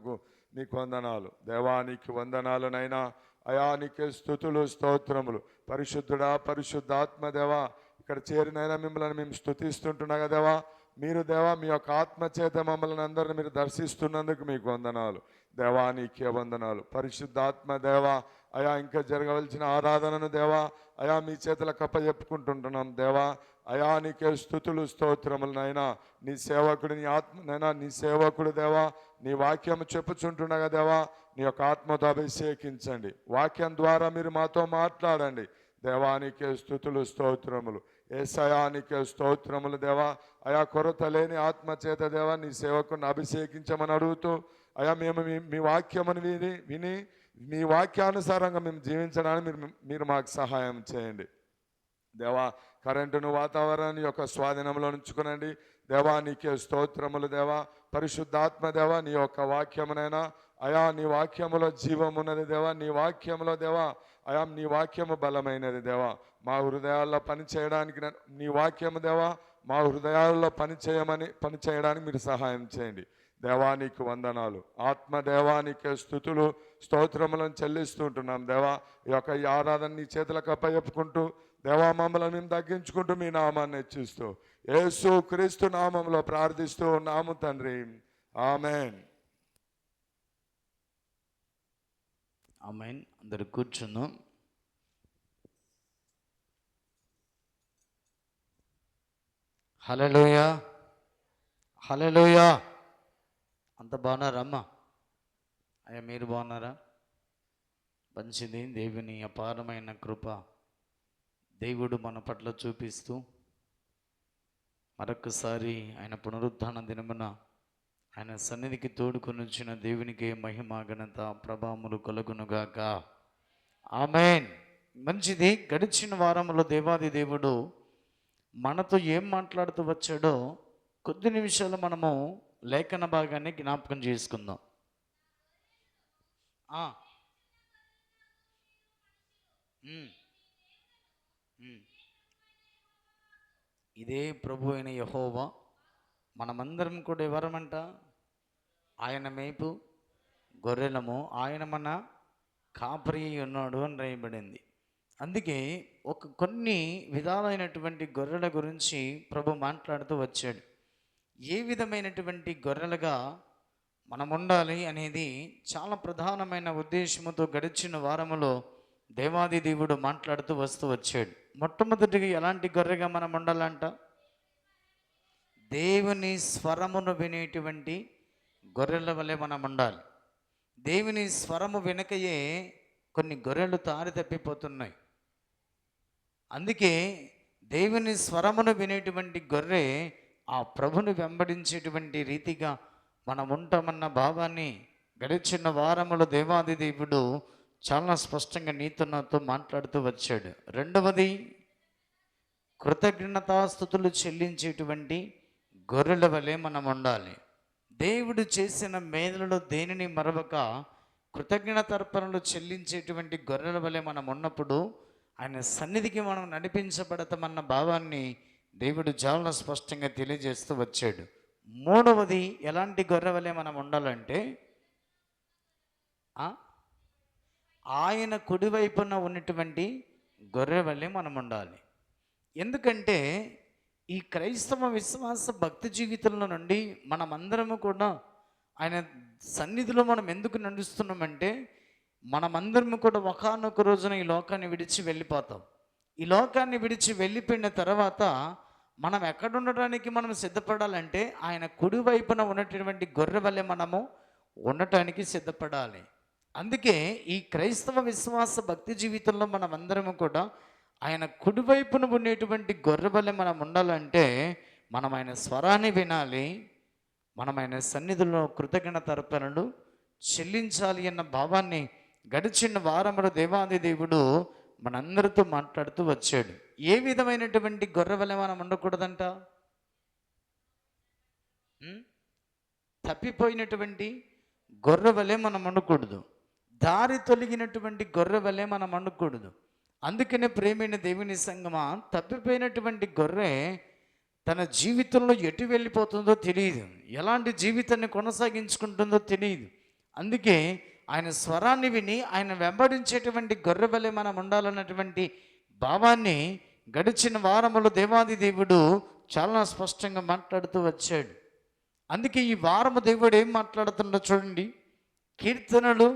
చేసినందుకు నీకు వందనాలు దేవా, నీకు వందనాలు నైనా. అయా నీకే స్తుతులు స్తోత్రములు. పరిశుద్ధుడా, పరిశుద్ధాత్మ దేవా, ఇక్కడ చేరినైనా మిమ్మల్ని మేము స్తుతిస్తుంటున్నాగా దేవా. మీరు దేవా మీ యొక్క ఆత్మ చేత మమ్మల్ని అందరిని మీరు దర్శిస్తున్నందుకు మీకు వందనాలు దేవా, నీకే వందనాలు. పరిశుద్ధాత్మ దేవా, అయా ఇంకా జరగవలసిన ఆరాధనను దేవా అయా మీ చేతులకు అప్పచెప్పుకుంటుంటున్నాం దేవా. అయా నీకే స్తుతులు స్తోత్రములు నైనా. నీ సేవకుడు నీ ఆత్మనైనా, నీ సేవకుడు దేవా నీ వాక్యం చెప్పుచుంటుండగా దేవా నీ యొక్క ఆత్మతో అభిషేకించండి. వాక్యం ద్వారా మీరు మాతో మాట్లాడండి దేవానికే స్థుతులు స్తోత్రములు. యేసయానికే స్తోత్రములు దేవా. అయా కొరత లేని ఆత్మచేత దేవా నీ సేవకుని అభిషేకించమని అడుగుతూ అయా మేము మీ వాక్యమును విని మీ వాక్యానుసారంగా మేము జీవించడానికి మీరు మాకు సహాయం చేయండి దేవా. కరెంటును వాతావరణాన్ని యొక్క స్వాధీనంలో ఉంచుకునండి దేవా. నీకే స్తోత్రములు దేవా. పరిశుద్ధాత్మ దేవా, నీ యొక్క వాక్యమునైనా అయా నీ వాక్యములో జీవమున్నది దేవా. నీ వాక్యములో దేవా అయా నీ వాక్యము బలమైనది దేవా. మా హృదయాల్లో పని చేయడానికి నీ వాక్యము దేవా మా హృదయాల్లో పని చేయడానికి మీరు సహాయం చేయండి దేవా. నీకు వందనాలు. ఆత్మదేవానికే స్థుతులు స్తోత్రములను చెల్లిస్తుంటున్నాం దేవా. ఈ ఆరాధన నీ చేతులకు అప్పచెప్పుకుంటూ దేవా మమ్మల్ని మేము తగ్గించుకుంటూ మీ నామాన్ని హెచ్చిస్తూ యేసు క్రీస్తు నామంలో ప్రార్థిస్తూ ఉన్నాము తండ్రి, ఆమెన్. ఆమెన్. అందరు కూర్చుందాం. హల్లెలూయా, హల్లెలూయా. అంత బాగున్నారమ్మా? అయ్యా మీరు బాగున్నారా? మంచిది. దేవుని అపారమైన కృప దేవుడు మన పట్ల చూపిస్తూ మరొకసారి ఆయన పునరుద్ధాన దినమున ఆయన సన్నిధికి తోడుకొని వచ్చిన దేవునికి మహిమ ఘనత ప్రభావములు కలుగునుగాక. ఆమేన్. మంచిది. గడిచిన వారంలో దేవాది దేవుడు మనతో ఏం మాట్లాడుతూ వచ్చాడో కొద్ది నిమిషాలు మనము లేఖన భాగాన్ని జ్ఞాపకం చేసుకుందాం. ఇదే ప్రభు అయిన యెహోవా. మనమందరం కూడా ఎవరమంట? ఆయన మేపు గొర్రెలము, ఆయన మన కాపరి ఉన్నాడు అని రాయబడింది. అందుకే కొన్ని విధాలైనటువంటి గొర్రెల గురించి ప్రభు మాట్లాడుతూ వచ్చాడు. ఏ విధమైనటువంటి గొర్రెలుగా మనం ఉండాలి అనేది చాలా ప్రధానమైన ఉద్దేశంతో గడిచిన వారములో దేవాది దేవుడు మాట్లాడుతూ వస్తూ వచ్చాడు. మొట్టమొదటిగా ఎలాంటి గొర్రెగా మనం ఉండాలంట? దేవుని స్వరమును వినేటువంటి గొర్రెల వలె మనం ఉండాలి. దేవుని స్వరము వెనుకయే కొన్ని గొర్రెలు తారి తప్పిపోతున్నాయి. అందుకే దేవుని స్వరమును వినేటువంటి గొర్రె ఆ ప్రభుని వెంబడించేటువంటి రీతిగా మనం ఉంటామన్న భావాన్ని గడిచిన వారములో దేవాది దేవుడు చాలా స్పష్టంగా నీతో నాతో మాట్లాడుతూ వచ్చాడు. రెండవది, కృతజ్ఞతాస్తుతులు చెల్లించేటువంటి గొర్రెల వలె మనం ఉండాలి. దేవుడు చేసిన మేలులో దేనిని మరవక కృతజ్ఞతార్పణలు చెల్లించేటువంటి గొర్రెల వలె మనం ఉన్నప్పుడు ఆయన సన్నిధికి మనం నడిపించబడతామన్న భావాన్ని దేవుడు చాలా స్పష్టంగా తెలియజేస్తూ వచ్చాడు. మూడవది, ఎలాంటి గొర్రె వలె మనం ఉండాలంటే ఆయన కుడివైపున ఉన్నటువంటి గొర్రె వలె మనం ఉండాలి. ఎందుకంటే ఈ క్రైస్తవ విశ్వాస భక్తి జీవితంలో నుండి మనమందరము కూడా ఆయన సన్నిధిలో మనం ఎందుకు నడుస్తున్నామంటే మనమందరము కూడా ఒకానొక రోజున ఈ లోకాన్ని విడిచి వెళ్ళిపోతాం. ఈ లోకాన్ని విడిచి వెళ్ళిపోయిన తర్వాత మనం ఎక్కడ ఉండడానికి మనం సిద్ధపడాలంటే ఆయన కుడివైపున ఉన్నటువంటి గొర్రె వలె మనము ఉండటానికి సిద్ధపడాలి. అందుకే ఈ క్రైస్తవ విశ్వాస భక్తి జీవితంలో మనం అందరము కూడా ఆయన కుడివైపున ఉండేటువంటి గొర్రె వలె మనం ఉండాలంటే మనం ఆయన స్వరాన్ని వినాలి, మనం ఆయన సన్నిధిలో కృతజ్ఞతార్పణలు చెల్లించాలి అన్న భావాన్ని గడిచిన వారములో దేవాది దేవుడు మనందరితో మాట్లాడుతూ వచ్చాడు. ఏ విధమైనటువంటి గొర్రె వలె మనం ఉండకూడదంట? తప్పిపోయినటువంటి గొర్రె వలె మనం ఉండకూడదు. దారి తొలగినటువంటి గొర్రె వలె మనం ఉండకూడదు. అందుకనే ప్రేమైన దేవుని సంగమా, తప్పిపోయినటువంటి గొర్రె తన జీవితంలో ఎటు వెళ్ళిపోతుందో తెలియదు, ఎలాంటి జీవితాన్ని కొనసాగించుకుంటుందో తెలియదు. అందుకే ఆయన స్వరాన్ని విని ఆయన వెంబడించేటువంటి గొర్రెవలె మనం ఉండాలన్నటువంటి భావాన్ని గడిచిన వారములో దేవాది దేవుడు చాలా స్పష్టంగా మాట్లాడుతూ వచ్చాడు. అందుకే ఈ వారము దేవుడు ఏం మాట్లాడుతుండో చూడండి. కీర్తనలు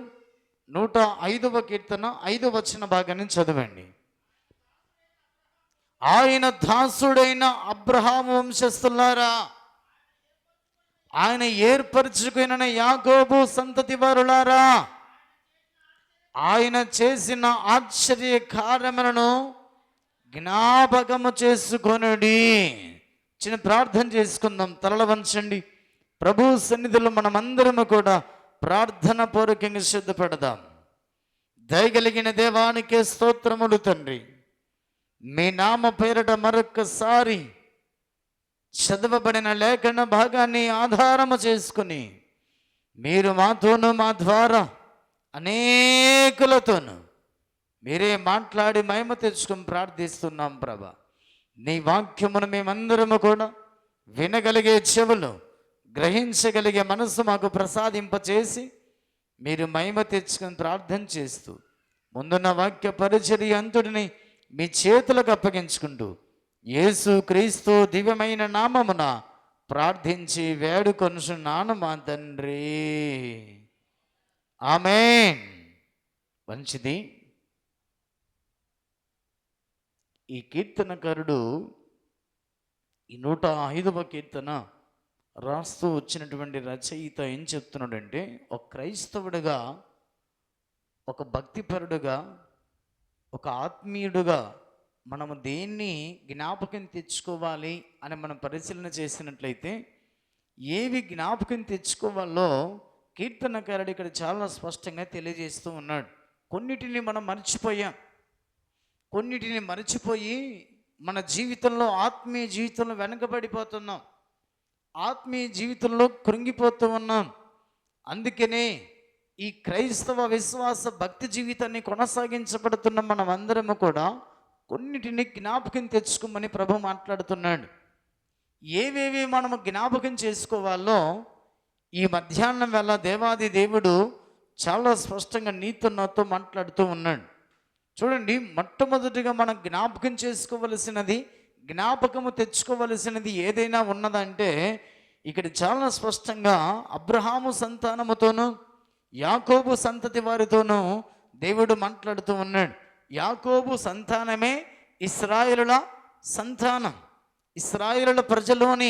105వ కీర్తన 5వ వచన భాగాన్ని చదవండి. ఆయన దాసుడైన అబ్రహాము వంశస్థులారా, ఆయన ఏర్పరచుకున్న యాకోబు సంతతి వారులారా, ఆయన చేసిన ఆశ్చర్య కార్యములను జ్ఞాపకము చేసుకొనుడి. చిన్న ప్రార్థన చేసుకుందాం. తలల వంచండి. ప్రభు సన్నిధిలో మనమందరము కూడా ప్రార్థన పూర్వకంగా సిద్ధపడదాం. దయగలిగిన దేవానికే స్తోత్రములు తండ్రి. మీ నామ పేరట మరొక్కసారి చదవబడిన లేఖన భాగాన్ని ఆధారము చేసుకుని మీరు మాతోనూ మా ద్వారా అనేకులతోనూ మీరే మాట్లాడి మహిమ తెచ్చుకొని ప్రార్థిస్తున్నాం ప్రభా. నీ వాక్యమును మేమందరము కూడా వినగలిగే చెవులు, గ్రహించగలిగే మనసు మాకు ప్రసాదింపచేసి మీరు మహిమ తెచ్చుకొని ప్రార్థన చేస్తూ ముందున్న వాక్య పరిచర్య అంతుడిని మీ చేతులకు అప్పగించుకుంటూ యేసు క్రీస్తు దివ్యమైన నామమున ప్రార్థించి వేడుకొనుచున్నాను మా తండ్రి. ఆమేన్. మంచిది. ఈ కీర్తనకారుడు ఈ 105వ కీర్తన రాస్తూ వచ్చినటువంటి రచయిత ఏం చెప్తున్నాడంటే, ఒక క్రైస్తవుడిగా, ఒక భక్తిపరుడుగా, ఒక ఆత్మీయుడుగా మనము దేన్ని జ్ఞాపకం తెచ్చుకోవాలి అని మనం పరిశీలన చేసినట్లయితే ఏవి జ్ఞాపకం తెచ్చుకోవాలో కీర్తనకారుడు ఇక్కడ చాలా స్పష్టంగా తెలియజేస్తూ ఉన్నాడు. కొన్నిటిని మనం మర్చిపోయాం. కొన్నిటిని మర్చిపోయి మన జీవితంలో, ఆత్మీయ జీవితంలో వెనకబడిపోతున్నాం. ఆత్మీయ జీవితంలో కృంగిపోతూ ఉన్నాం. అందుకనే ఈ క్రైస్తవ విశ్వాస భక్తి జీవితాన్ని కొనసాగించబడుతున్న మనం అందరము కూడా కొన్నిటిని జ్ఞాపకం తెచ్చుకోమని ప్రభు మాట్లాడుతున్నాడు. ఏవేవి మనము జ్ఞాపకం చేసుకోవాలో ఈ మధ్యాహ్నం వేళ దేవాది దేవుడు చాలా స్పష్టంగా నీతో నాతో మాట్లాడుతూ ఉన్నాడు. చూడండి, మొట్టమొదటిగా మనం జ్ఞాపకం చేసుకోవలసినది, జ్ఞాపకము తెచ్చుకోవలసినది ఏదైనా ఉన్నదంటే ఇక్కడ చాలా స్పష్టంగా అబ్రహాము సంతానముతోనూ యాకోబు సంతతి వారితోనూ దేవుడు మాట్లాడుతూ ఉన్నాడు. యాకోబు సంతానమే ఇశ్రాయేలుల సంతానం. ఇశ్రాయేలుల ప్రజలోని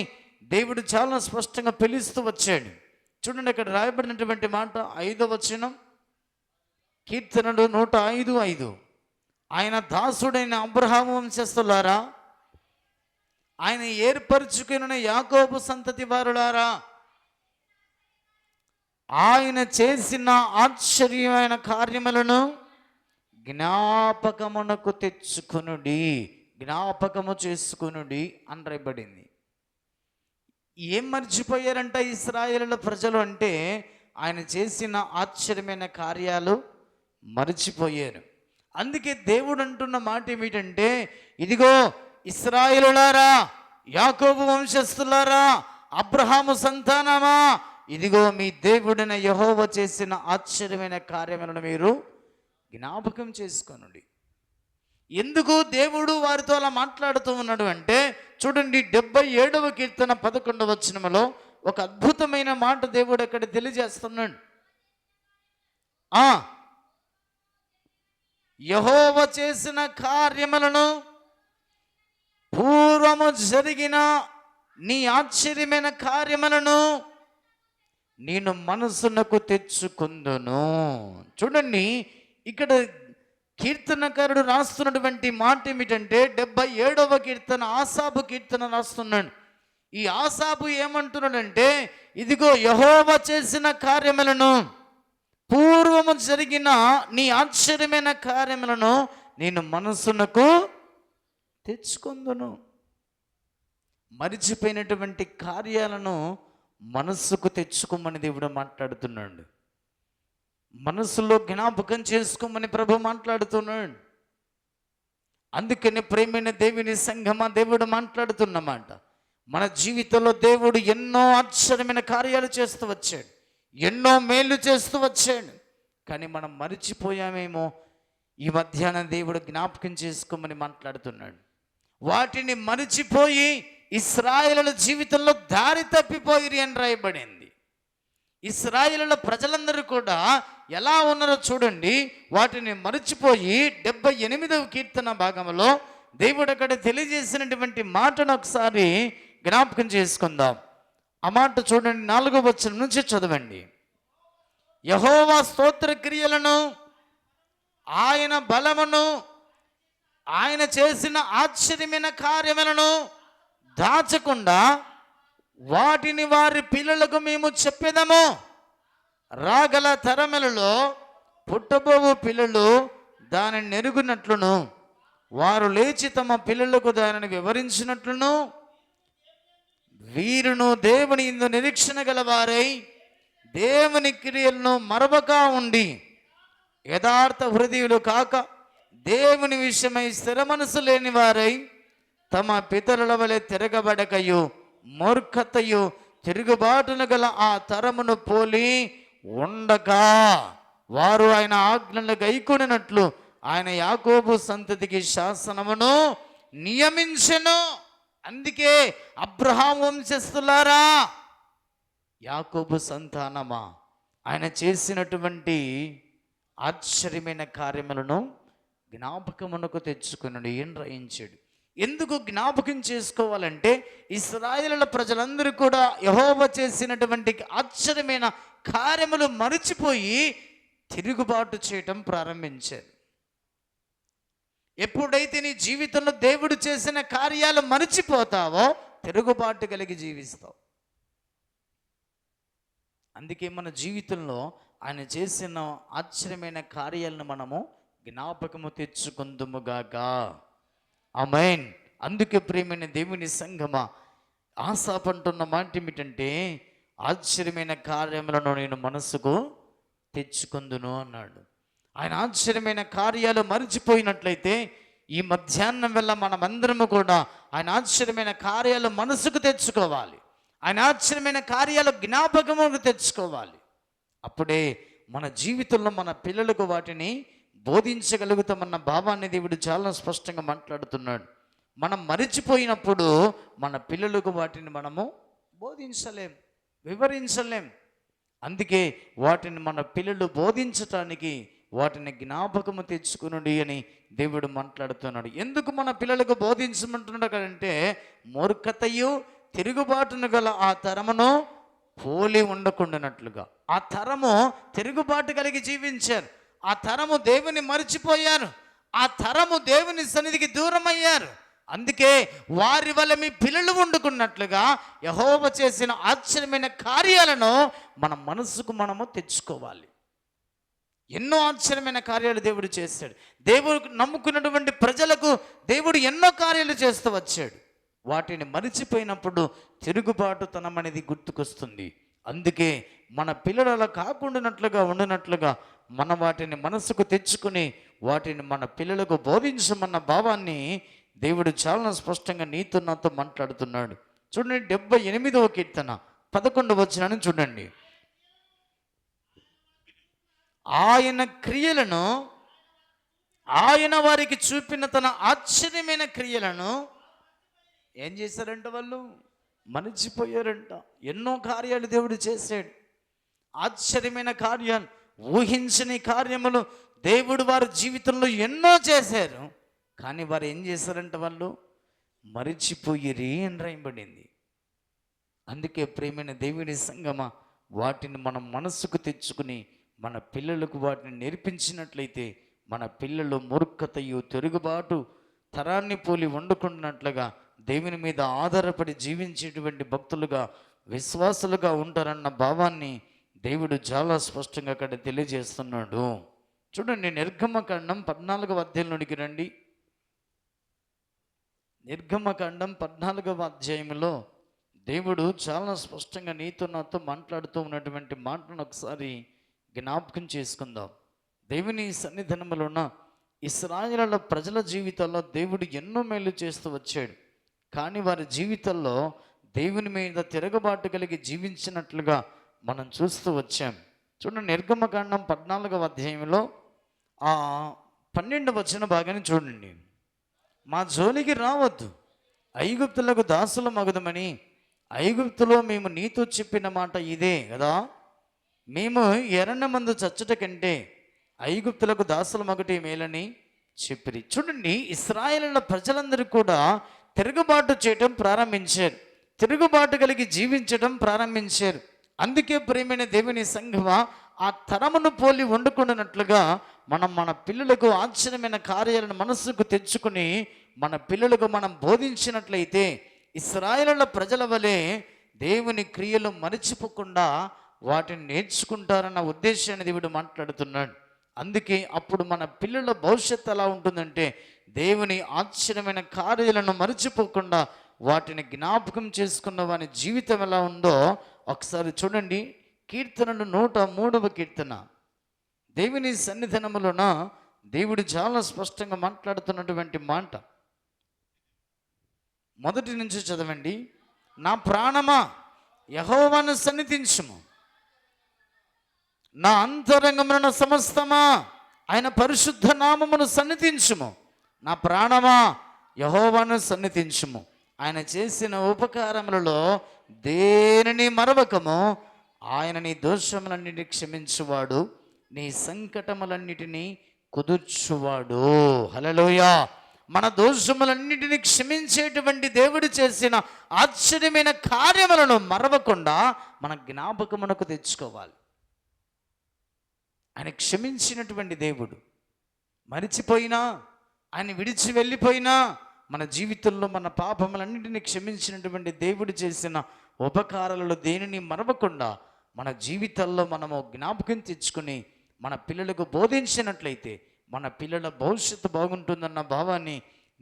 దేవుడు చాలా స్పష్టంగా పిలుస్తూ వచ్చాడు. చూడండి, అక్కడ రాయబడినటువంటి మాట 5వ వచనం, కీర్తనలు 105:5. ఆయన దాసుడైన అబ్రహాము వంశస్థులారా, ఆయన ఏర్పరచుకున్న యాకోబు సంతతి వారులారా, ఆయన చేసిన ఆశ్చర్యమైన కార్యములను జ్ఞాపకమునకు తెచ్చుకొనుడి, జ్ఞాపకము చేసుకొనుడి అని రాయబడింది. ఏం మర్చిపోయారంట ఇశ్రాయేలుల ప్రజలు అంటే ఆయన చేసిన ఆశ్చర్యమైన కార్యాలు మర్చిపోయారు. అందుకే దేవుడు అంటున్న మాట ఏమిటంటే, ఇదిగో ఇశ్రాయేలులారా, యాకోబు వంశస్థులారా, అబ్రహాము సంతానమా, ఇదిగో మీ దేవుడైన యెహోవా చేసిన ఆశ్చర్యమైన కార్యములను మీరు జ్ఞాపకం చేసుకోనండి. ఎందుకు దేవుడు వారితో అలా మాట్లాడుతూ ఉన్నాడు అంటే, చూడండి 77వ కీర్తన 11వ వచనములో ఒక అద్భుతమైన మాట దేవుడు అక్కడ తెలియజేస్తున్నాడు. యెహోవా చేసిన కార్యములను, పూర్వము జరిగిన నీ ఆశ్చర్యమైన కార్యములను నేను మనసునకు తెచ్చుకుందును. చూడండి, ఇక్కడ కీర్తనకారుడు రాస్తున్నటువంటి మాట ఏమిటంటే 77వ కీర్తన ఆసాబు కీర్తన రాస్తున్నాడు. ఈ ఆసాబు ఏమంటున్నాడంటే, ఇదిగో యెహోవా చేసిన కార్యములను, పూర్వము జరిగిన నీ ఆశ్చర్యమైన కార్యములను నేను మనసునకు తెచ్చుకుందును. మరిచిపోయినటువంటి కార్యాలను మనస్సుకు తెచ్చుకోమని దేవుడు మాట్లాడుతున్నాడు. మనసులో జ్ఞాపకం చేసుకోమని ప్రభు మాట్లాడుతున్నాడు. అందుకని ప్రేమైన దేవుని సంఘమా, దేవుడు మాట్లాడుతున్నమాట. మన జీవితంలో దేవుడు ఎన్నో ఆశ్చర్యమైన కార్యాలు చేస్తూ వచ్చాడు. ఎన్నో మేలు చేస్తూ వచ్చాడు. కానీ మనం మరిచిపోయామేమో. ఈ మధ్యాహ్నం దేవుడు జ్ఞాపకం చేసుకోమని మాట్లాడుతున్నాడు. వాటిని మరిచిపోయి ఇశ్రాయేలుల జీవితంలో దారి తప్పిపోయిరి అని రాయబడింది. ఇశ్రాయేలుల ప్రజలందరూ కూడా ఎలా ఉన్నారో చూడండి. వాటిని మరిచిపోయి 78వ కీర్తన భాగంలో దేవుడు అక్కడ తెలియజేసినటువంటి మాటను ఒకసారి జ్ఞాపకం చేసుకుందాం. ఆ మాట చూడండి, 4వ వచనం నుంచి చదవండి. యెహోవా స్తోత్ర క్రియలను, ఆయన బలమును, ఆయన చేసిన ఆశ్చర్యమైన కార్యములను దాచకుండా వాటిని వారి పిల్లలకు మేము చెప్పేదము. రాగల తరములలో పుట్టబోవు పిల్లలు దానిని నెరుగునట్లును, వారు లేచి తమ పిల్లలకు దానిని వివరించినట్లును, వీరును దేవుని యందు నిరీక్షణ గలవారై దేవుని క్రియలను మరవక ఉండి యథార్థ హృదయులు కాక దేవుని విషయమై స్థిర మనసు లేని వారై తమ పితరుల వలె తిరగబడకయు మూర్ఖతయు తిరుగుబాటును గల ఆ తరమును పోలి ఉండగా వారు ఆయన ఆజ్ఞలు గైకొనినట్లు ఆయన యాకోబు సంతతికి శాసనమును నియమించెను. అందుకే అబ్రహాం వంశస్థులారా, యాకోబు సంతానమా, ఆయన చేసినటువంటి ఆశ్చర్యమైన కార్యములను జ్ఞాపకమునకు తెచ్చుకున్నాడు. ఏం రాయించాడు? ఎందుకు జ్ఞాపకం చేసుకోవాలంటే ఇశ్రాయేలుల ప్రజలందరూ కూడా యెహోవా చేసినటువంటి ఆశ్చర్యమైన కార్యములు మరిచిపోయి తిరుగుబాటు చేయటం ప్రారంభించారు. ఎప్పుడైతే నీ జీవితంలో దేవుడు చేసిన కార్యాలు మరిచిపోతావో తిరుగుబాటు కలిగి జీవిస్తావు. అందుకే మన జీవితంలో ఆయన చేసిన ఆశ్చర్యమైన కార్యాలను మనము జ్ఞాపకము తెచ్చుకుందుముగాక. ఆమేన్. అందుకే ప్రియమైన దేవుని సంగమా, ఆసాపు అంటున్న మాట ఏమిటంటే, ఆశ్చర్యమైన కార్యములను నేను మనసుకు తెచ్చుకుందును అన్నాడు. ఆయన ఆశ్చర్యమైన కార్యాలు మరిచిపోయినట్లయితే ఈ మధ్యాహ్నం వల్ల మనమందరము కూడా ఆయన ఆశ్చర్యమైన కార్యాలు మనసుకు తెచ్చుకోవాలి. ఆయన ఆశ్చర్యమైన కార్యాలు జ్ఞాపకముకు తెచ్చుకోవాలి. అప్పుడే మన జీవితంలో మన పిల్లలకు వాటిని బోధించగలుగుతామన్న భావాన్ని దేవుడు చాలా స్పష్టంగా మాట్లాడుతున్నాడు. మనం మరిచిపోయినప్పుడు మన పిల్లలకు వాటిని మనము బోధించలేం, వివరించలేం. అందుకే వాటిని మన పిల్లలు బోధించటానికి వాటిని జ్ఞాపకము తెచ్చుకునుడి అని దేవుడు మాట్లాడుతున్నాడు. ఎందుకు మన పిల్లలకు బోధించమంటున్నాడు అంటే, మూర్ఖతయు తిరుగుబాటును గల ఆ తరమును పోలి ఉండకుండానట్లుగా. ఆ తరము తిరుగుబాటు కలిగి జీవించారు. ఆ తరము దేవుని మరిచిపోయారు. ఆ తరము దేవుని సన్నిధికి దూరం అయ్యారు. అందుకే వారి వల్ల మీ పిల్లలు వండుకున్నట్లుగా యెహోవా చేసిన ఆశ్చర్యమైన కార్యాలను మన మనసుకు మనము తెచ్చుకోవాలి. ఎన్నో ఆశ్చర్యమైన కార్యాలు దేవుడు చేశాడు. దేవుడు నమ్ముకున్నటువంటి ప్రజలకు దేవుడు ఎన్నో కార్యాలు చేస్తూ వచ్చాడు. వాటిని మరిచిపోయినప్పుడు తిరుగుబాటుతనం అనేది గుర్తుకొస్తుంది. అందుకే మన పిల్లలు అలా కాకుండా ఉండినట్లుగా మన వాటిని మనసుకు తెచ్చుకుని వాటిని మన పిల్లలకు బోధించమన్న భావాన్ని దేవుడు చాలా స్పష్టంగా నీతో నాతో మాట్లాడుతున్నాడు. చూడండి, 78వ కీర్తన 11వ వచనాన్ని చూడండి. ఆయన క్రియలను, ఆయన వారికి చూపిన తన ఆశ్చర్యమైన క్రియలను ఏం చేశారంట? వాళ్ళు మరిచిపోయారంట. ఎన్నో కార్యాలు దేవుడు చేశాడు. ఆశ్చర్యమైన కార్యాలు, ఊహించని కార్యములు దేవుడు వారి జీవితంలో ఎన్నో చేశారు. కానీ వారు ఏం చేశారంట? వాళ్ళు మరిచిపోయిరి అని రాయబడింది. అందుకే ప్రేమైన దేవుని సంగమా, వాటిని మనం మనసుకు తెచ్చుకుని మన పిల్లలకు వాటిని నేర్పించినట్లయితే మన పిల్లలు మూర్ఖతయు తిరుగుబాటు తరాన్ని పోలి వండుకున్నట్లుగా దేవుని మీద ఆధారపడి జీవించేటువంటి భక్తులుగా విశ్వాసులుగా ఉంటారన్న భావాన్ని దేవుడు చాలా స్పష్టంగా అక్కడ తెలియజేస్తున్నాడు. చూడండి, నిర్గమకాండం 14వ అధ్యాయంలోనికి రండి. నిర్గమకాండం 14వ అధ్యాయంలో దేవుడు చాలా స్పష్టంగా నీతో నాతో మాట్లాడుతూ ఉన్నటువంటి మాటను ఒకసారి జ్ఞాపకం చేసుకుందాం. దేవుని సన్నిధానంలో ఉన్న ఇశ్రాయేలుల ప్రజల జీవితాల్లో దేవుడు ఎన్నో మేలు చేస్తూ వచ్చాడు. కానీ వారి జీవితాల్లో దేవుని మీద తిరగబాటు కలిగి జీవించినట్లుగా మనం చూస్తూ వచ్చాం. చూడండి, నిర్గమకాండం 14వ అధ్యాయంలో 12వ వచన భాగాన్ని చూడండి. మా జోలికి రావద్దు, ఐగుప్తులకు దాసుల మగుదమని ఐగుప్తులో మేము నీతో చెప్పిన మాట ఇదే కదా. మేము ఎర్రనమందు చచ్చుట కంటే ఐగుప్తులకు దాసుల మగుటే మేలని చెప్పిరి. చూడండి, ఇశ్రాయేలుల ప్రజలందరూ కూడా తిరుగుబాటు చేయటం ప్రారంభించారు, తిరుగుబాటు కలిగి జీవించడం ప్రారంభించారు. అందుకే ప్రియమైన దేవుని సంఘమా, ఆ తరమును పోలి వండుకున్నట్లుగా మనం మన పిల్లలకు ఆశ్చర్యమైన కార్యాలను మనస్సుకు తెచ్చుకుని మన పిల్లలకు మనం బోధించినట్లయితే ఇశ్రాయేలుల ప్రజల వలె దేవుని క్రియలు మరిచిపోకుండా వాటిని నేర్చుకుంటారన్న ఉద్దేశాన్ని దేవుడు మాట్లాడుతున్నాడు. అందుకే అప్పుడు మన పిల్లల భవిష్యత్తు ఎలా ఉంటుందంటే, దేవుని ఆశ్చర్యమైన కార్యాలను మరిచిపోకుండా వాటిని జ్ఞాపకం చేసుకున్న వాని జీవితం ఎలా ఉందో ఒకసారి చూడండి. కీర్తనలు 103వ కీర్తన. దేవుని సన్నిధానములోన దేవుడు చాలా స్పష్టంగా మాట్లాడుతున్నటువంటి మాట. మొదటి నుంచి చదవండి. నా ప్రాణమా యెహోవాను సన్నిధించుము, నా అంతరంగమున సమస్తమా ఆయన పరిశుద్ధ నామమును సన్నిధించుము. నా ప్రాణమా యెహోవాను సన్నిధించుము, ఆయన చేసిన ఉపకారములలో దేనిని మరవకము. ఆయన నీ దోషములన్నిటిని క్షమించువాడు, నీ సంకటములన్నిటినీ కుదుర్చువాడు. హల్లెలూయా. మన దోషములన్నిటినీ క్షమించేటువంటి దేవుడు చేసిన ఆశ్చర్యమైన కార్యములను మరవకుండా మన జ్ఞాపకమునకు తెచ్చుకోవాలి. ఆయన క్షమించినటువంటి దేవుడు. మరిచిపోయినా, ఆయన విడిచి వెళ్ళిపోయినా మన జీవితంలో మన పాపములన్నింటినీ క్షమించినటువంటి దేవుడు చేసిన ఉపకారాలలో దేనిని మరవకుండా మన జీవితాల్లో మనము జ్ఞాపకం తెచ్చుకుని మన పిల్లలకు బోధించినట్లయితే మన పిల్లల భవిష్యత్తు బాగుంటుందన్న భావాన్ని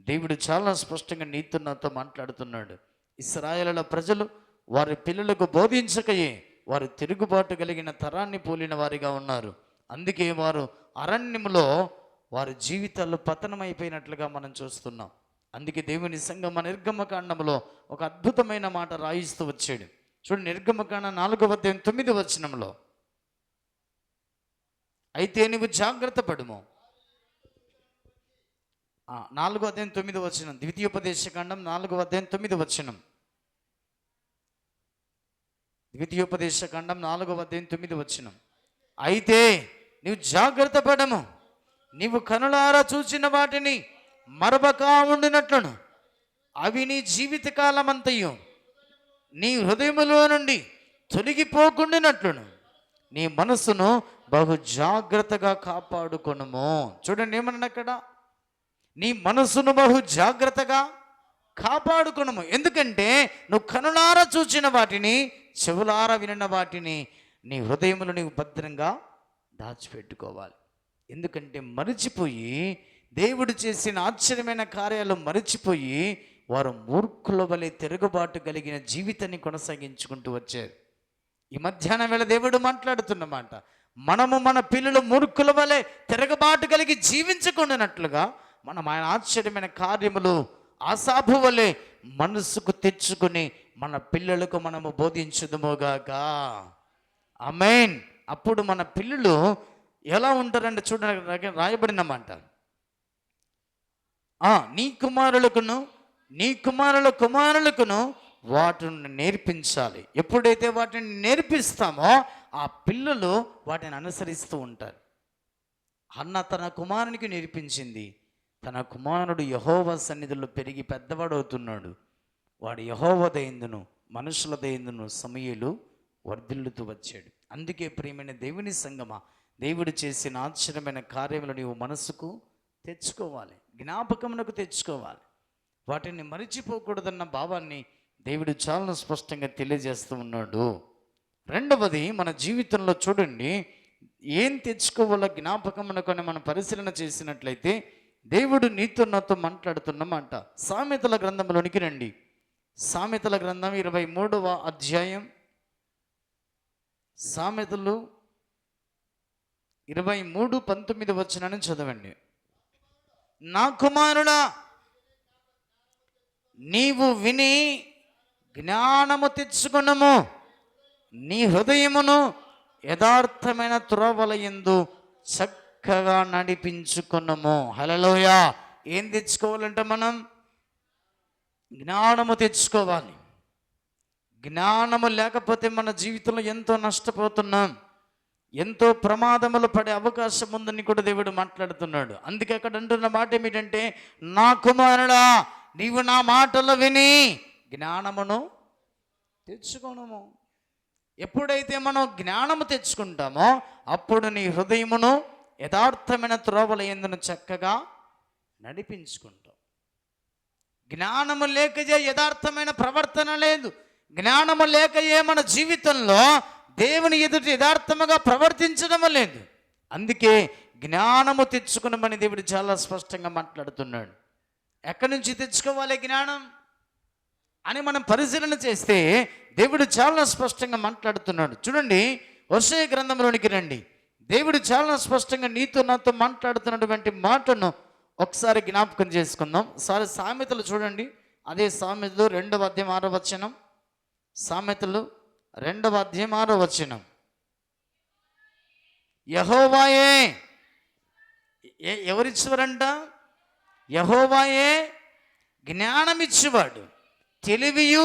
దేవుడు చాలా స్పష్టంగా నీతో నాతో మాట్లాడుతున్నాడు. ఇశ్రాయేలుల ప్రజలు వారి పిల్లలకు బోధించకయే వారు తిరుగుబాటు కలిగిన తరాన్ని పోలిన వారిగా ఉన్నారు. అందుకే వారు అరణ్యములో వారి జీవితాల్లో పతనమైపోయినట్లుగా మనం చూస్తున్నాం. అందుకే దేవుని సంఘం నిర్గమకాండంలో ఒక అద్భుతమైన మాట రాయిస్తూ వచ్చాడు. చూడండి, నిర్గమకాండం 4వ అధ్యాయం 9వ వచనంలో, అయితే నువ్వు జాగ్రత్త పడుము. 4వ అధ్యాయం 9వ వచనం, ద్వితీయోపదేశకాండం 4వ అధ్యాయం 9వ వచనం. ద్వితీయోపదేశకాండం 4వ అధ్యాయం 9వ వచనం. అయితే నువ్వు జాగ్రత్త పడము, నీవు కనులారా చూచిన వాటిని మరవక ఉండినట్లును, అవి నీ జీవితకాలమంతయు నీ హృదయములో నుండి తొలగిపోకుండానట్లును నీ మనస్సును బహు జాగ్రత్తగా కాపాడుకొనుము. చూడండి ఏమన్నా అక్కడ, నీ మనస్సును బహు జాగ్రత్తగా కాపాడుకొనుము. ఎందుకంటే నువ్వు కనులారా చూచిన వాటిని, చెవులారా వినిన వాటిని నీ హృదయములో నీవు భద్రంగా దాచిపెట్టుకోవాలి. ఎందుకంటే మరిచిపోయి, దేవుడు చేసిన ఆశ్చర్యమైన కార్యాలు మరిచిపోయి వారు మూర్ఖుల వలె తిరుగుబాటు కలిగిన జీవితాన్ని కొనసాగించుకుంటూ వచ్చారు. ఈ మధ్యాహ్నం వేళ దేవుడు మాట్లాడుతున్నమాట, మనము మన పిల్లలు మూర్ఖుల వలె తిరుగుబాటు కలిగి జీవించకుండానట్లుగా మనం ఆయన ఆశ్చర్యమైన కార్యములు ఆసాపు వలె మనసుకు తెచ్చుకుని మన పిల్లలకు మనము బోధించుదుముగాక. ఆమేన్. అప్పుడు మన పిల్లలు ఎలా ఉంటారంటే చూడండి, రాయబడిన మాట, నీ కుమారులకును నీ కుమారుల కుమారులకును వాటిని నేర్పించాలి. ఎప్పుడైతే వాటిని నేర్పిస్తామో ఆ పిల్లలు వాటిని అనుసరిస్తూ ఉంటారు. అన్న తన కుమారునికి నేర్పించింది, తన కుమారుడు యెహోవా సన్నిధిలో పెరిగి పెద్దవాడవుతున్నాడు, వాడు యెహోవా దయందును మనుషుల దయందును సమూయేలు వర్ధిల్లుతూ వచ్చాడు. అందుకే ప్రియమైన దేవుని సంగమా, దేవుడు చేసిన ఆశ్చర్యమైన కార్యములు నీవు మనసుకు తెచ్చుకోవాలి, జ్ఞాపకమునకు తెచ్చుకోవాలి. వాటిని మరిచిపోకూడదన్న భావాన్ని దేవుడు చాలా స్పష్టంగా తెలియజేస్తూ ఉన్నాడు. రెండవది, మన జీవితంలో చూడండి ఏం తెచ్చుకోవాలో జ్ఞాపకమునకు అని మనం పరిశీలన చేసినట్లయితే దేవుడు నీతో నాతో మాట్లాడుతున్నమాట. సామెతల గ్రంథంలోనికి రండి. సామెతల గ్రంథం 23వ అధ్యాయం, సామెతలు 23:19 వచనాన్ని చదవండి. నా కుమారుడా, నీవు విని జ్ఞానము తెచ్చుకునము, నీ హృదయమును యథార్థమైన త్రోవల యందు చక్కగా నడిపించుకున్నాము. హల్లెలూయా. ఏం తెచ్చుకోవాలంటే మనం జ్ఞానము తెచ్చుకోవాలి. జ్ఞానము లేకపోతే మన జీవితంలో ఎంతో నష్టపోతున్నాం, ఎంతో ప్రమాదములు పడే అవకాశం ఉందని కూడా దేవుడు మాట్లాడుతున్నాడు. అందుకే అక్కడ అంటున్న మాట ఏమిటంటే, నా కుమారుడా నీవు నా మాటలు విని జ్ఞానమును తెచ్చుకోనము. ఎప్పుడైతే మనం జ్ఞానము తెచ్చుకుంటామో అప్పుడు నీ హృదయమును యథార్థమైన త్రోవల యందును చక్కగా నడిపించుకుంటాం. జ్ఞానము లేకయే యథార్థమైన ప్రవర్తన లేదు. జ్ఞానము లేకయే మన జీవితంలో దేవుని ఎదుటి యథార్థముగా ప్రవర్తించడం లేదు. అందుకే జ్ఞానము తెచ్చుకున్నామని దేవుడు చాలా స్పష్టంగా మాట్లాడుతున్నాడు. ఎక్కడి నుంచి తెచ్చుకోవాలి జ్ఞానం అని మనం పరిశీలన చేస్తే దేవుడు చాలా స్పష్టంగా మాట్లాడుతున్నాడు. చూడండి, హోషేయ గ్రంథంలోనికి రండి. దేవుడు చాలా స్పష్టంగా నీతో నాతో మాట్లాడుతున్నటువంటి మాటను ఒకసారి జ్ఞాపకం చేసుకుందాం. సారి సామెతలు చూడండి, అదే సామెతలు 2వ అధ్యాయం 6వ వచనం. సామెతలు 2వ అధ్యాయం 6వ వచనం. యెహోవాయే ఎవరిచ్చేవారంట? యెహోవాయే జ్ఞానమిచ్చేవాడు, తెలివియు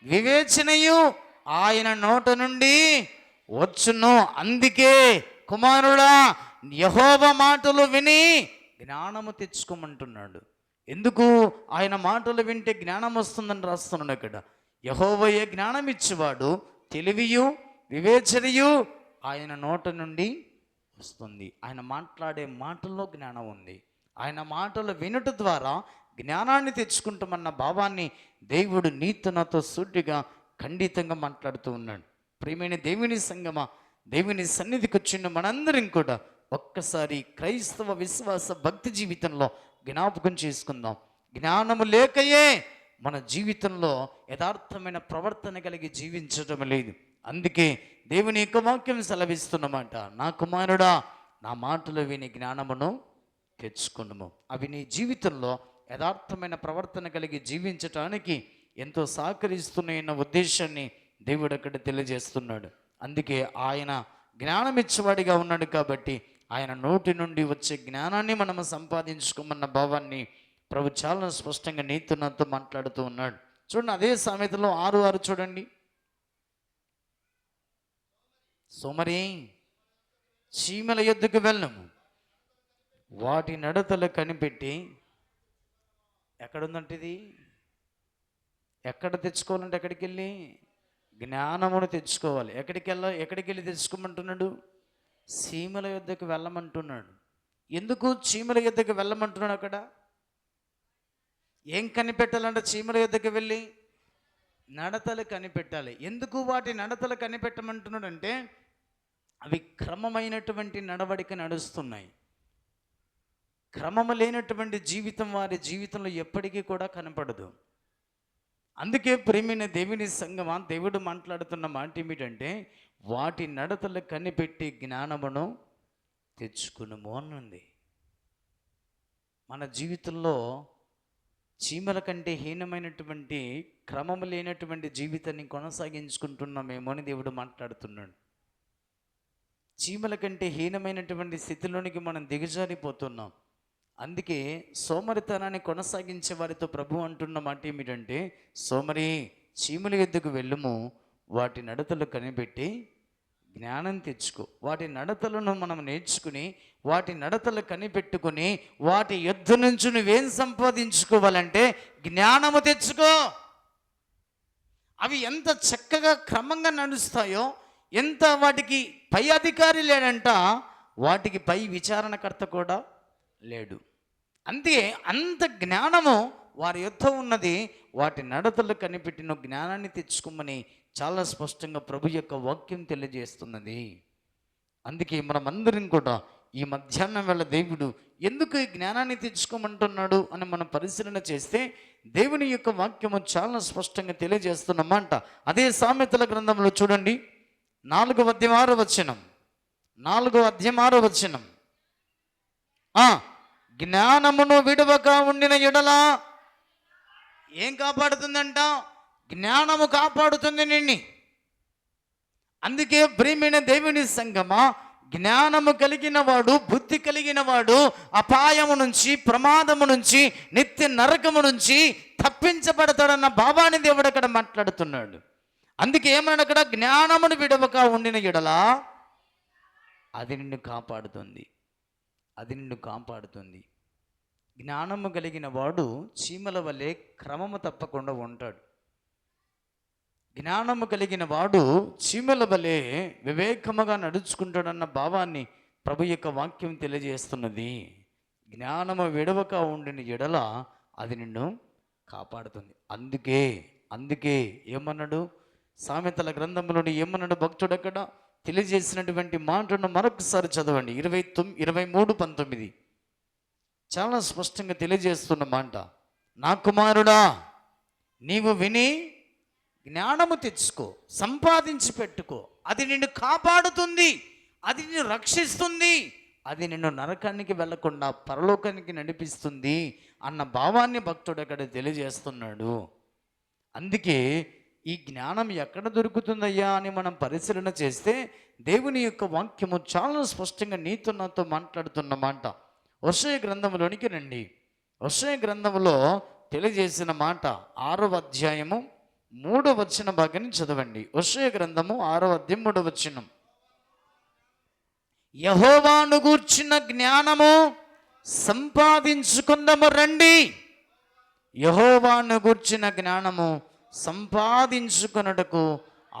వివేచనయు ఆయన నోట నుండి వచ్చును. అందుకే కుమారుడా యెహోవా మాటలు విని జ్ఞానము తెచ్చుకోమంటున్నాడు. ఎందుకు? ఆయన మాటలు వింటే జ్ఞానం వస్తుందని రాస్తున్నాడు అక్కడ. యెహోవాయే జ్ఞానం ఇచ్చేవాడు, తెలివియు వివేచనయు ఆయన నోట నుండి వస్తుంది. ఆయన మాట్లాడే మాటల్లో జ్ఞానం ఉంది. ఆయన మాటలు వినుట ద్వారా జ్ఞానాన్ని తెచ్చుకుంటామన్న భావాన్ని దేవుడు నీతో నాతో సూటిగా ఖండితంగా మాట్లాడుతూ ఉన్నాడు. ప్రియమైన దేవుని సంగమా, దేవుని సన్నిధికి వచ్చిన మనందరం కూడా ఒక్కసారి క్రైస్తవ విశ్వాస భక్తి జీవితంలో జ్ఞాపకం చేసుకుందాం. జ్ఞానము లేకయే మన జీవితంలో యథార్థమైన ప్రవర్తన కలిగి జీవించడం లేదు. అందుకే దేవుని యొక్క వాక్యం సెలవిస్తున్నమాట, నా కుమారుడా నా మాటలు విని జ్ఞానమును తెచ్చుకున్నాము. అవి నీ జీవితంలో యథార్థమైన ప్రవర్తన కలిగి జీవించటానికి ఎంతో సహకరిస్తున్నాయన్న ఉద్దేశాన్ని దేవుడు అక్కడ తెలియజేస్తున్నాడు. అందుకే ఆయన జ్ఞానమిచ్చేవాడిగా ఉన్నాడు కాబట్టి ఆయన నోటి నుండి వచ్చే జ్ఞానాన్ని మనము సంపాదించుకోమన్న భావాన్ని ప్రభు చాలా స్పష్టంగా నీతో నాతో మాట్లాడుతూ ఉన్నాడు. చూడండి, అదే సామెతలో 6:6 చూడండి. సోమరి చీమల యొద్దకు వెళ్ళము, వాటి నడతలు కనిపెట్టి. ఎక్కడుందంటే ఇది? ఎక్కడ తెచ్చుకోవాలంటే ఎక్కడికి వెళ్ళి? జ్ఞానమును తెచ్చుకోవాలి. ఎక్కడికి వెళ్ళి తెచ్చుకోమంటున్నాడు? చీమల యొద్దకు వెళ్ళమంటున్నాడు. ఎందుకు చీమల యొద్దకు వెళ్ళమంటున్నాడు? అక్కడ ఏం కనిపెట్టాలంటే చీమల యొద్దకు వెళ్ళి నడతలు కనిపెట్టాలి. ఎందుకు వాటి నడతలు కనిపెట్టమంటున్నాడు అంటే అవి క్రమమైనటువంటి నడవడిక నడుస్తున్నాయి. క్రమము లేనటువంటి జీవితం వారి జీవితంలో ఎప్పటికీ కూడా కనపడదు. అందుకే ప్రేమైన దేవుని సంగమా, దేవుడు మాట్లాడుతున్న మాట ఏమిటంటే వాటి నడతలు కనిపెట్టి జ్ఞానమును తెచ్చుకునుము అన్నది. మన జీవితంలో చీమల కంటే హీనమైనటువంటి క్రమము లేనటువంటి జీవితాన్ని కొనసాగించుకుంటున్నామేమో అని దేవుడు మాట్లాడుతున్నాడు. చీమల కంటే హీనమైనటువంటి స్థితిలోనికి మనం దిగజారిపోతున్నాం. అందుకే సోమరితనాన్ని కొనసాగించే వారితో ప్రభు అంటున్న మాట ఏమిటంటే, సోమరి చీమల యొద్దకు వెళ్ళుము, వాటి నడతలు కనిపెట్టి జ్ఞానం తెచ్చుకో. వాటి నడతలను మనం నేర్చుకుని వాటి నడతలు కనిపెట్టుకుని వాటి యొద్ద నుంచి నువ్వేం సంపాదించుకోవాలంటే జ్ఞానము తెచ్చుకో. అవి ఎంత చక్కగా క్రమంగా నడుస్తాయో, ఎంత వాటికి పై అధికారి లేడంట, వాటికి పై విచారణకర్త కూడా లేడు. అంతే, అంత జ్ఞానము వారి యొద్ద ఉన్నది. వాటి నడతలు కనిపెట్టిన జ్ఞానాన్ని తెచ్చుకోమని చాలా స్పష్టంగా ప్రభు యొక్క వాక్యం తెలియజేస్తున్నది. అందుకే మనమందరం కూడా ఈ మధ్యాహ్నం వేళ దేవుడు ఎందుకు ఈ జ్ఞానాన్ని తెచ్చుకోమంటున్నాడు అని మనం పరిశీలన చేస్తే దేవుని యొక్క వాక్యము చాలా స్పష్టంగా తెలియజేస్తున్నమాట. అదే సామెతల గ్రంథంలో చూడండి, 4వ అధ్యాయం 6వ వచనం. 4వ అధ్యాయం 6వ వచనం. జ్ఞానమును విడవక ఉండిన ఎడల ఏం కాపాడుతుందంట? జ్ఞానము కాపాడుతుంది నిన్ను. అందుకే ప్రియమైన దేవుని సంగమా, జ్ఞానము కలిగిన వాడు, బుద్ధి కలిగిన వాడు అపాయము నుంచి, ప్రమాదము నుంచి, నిత్య నరకము నుంచి తప్పించబడతాడన్న భావాన్ని దేవుడు అక్కడ మాట్లాడుతున్నాడు. అందుకే ఏమన్నాడు అక్కడ, జ్ఞానమును విడవక ఉండిన ఎడలా అది నిన్ను కాపాడుతుంది, అది నిన్ను కాపాడుతుంది. జ్ఞానము కలిగిన వాడు చీమల వలె క్రమము తప్పకుండా ఉంటాడు. జ్ఞానము కలిగిన వాడు చీమల వలె వివేకముగా నడుచుకుంటాడన్న భావాన్ని ప్రభు యొక్క వాక్యం తెలియజేస్తున్నది. జ్ఞానము విడవక ఉండిన ఎడల అది నిన్ను కాపాడుతుంది. అందుకే ఏమన్నాడు, సామెతల గ్రంథంలోని ఏమన్నాడు భక్తుడు అక్కడ తెలియజేసినటువంటి మాటను మరొకసారి చదవండి. 23:19 చాలా స్పష్టంగా తెలియజేస్తున్న మాట. నా కుమారుడా, నీవు విని జ్ఞానము తెచ్చుకో, సంపాదించి పెట్టుకో, అది నిన్ను కాపాడుతుంది, అది నిన్ను రక్షిస్తుంది, అది నిన్ను నరకానికి వెళ్లకుండా పరలోకానికి నడిపిస్తుంది అన్న భావాన్ని భక్తుడు అక్కడ తెలియజేస్తున్నాడు. అందుకే ఈ జ్ఞానం ఎక్కడ దొరుకుతుందయ్యా అని మనం పరిశీలన చేస్తే దేవుని యొక్క వాక్యము చాలా స్పష్టంగా నీతో నాతో మాట్లాడుతున్న మాట. హోషేయ గ్రంథంలోనికి రండి. హోషేయ గ్రంథంలో తెలియజేసిన మాట 6వ అధ్యాయము 3వ వచన భాగాన్ని చదవండి. హోషేయ గ్రంథము 6వ అధ్యాయం 3వ వచనం. యెహోవాను గూర్చిన జ్ఞానము సంపాదించుకుందాము రండి. యెహోవాను గూర్చిన జ్ఞానము సంపాదించుకొనుటకు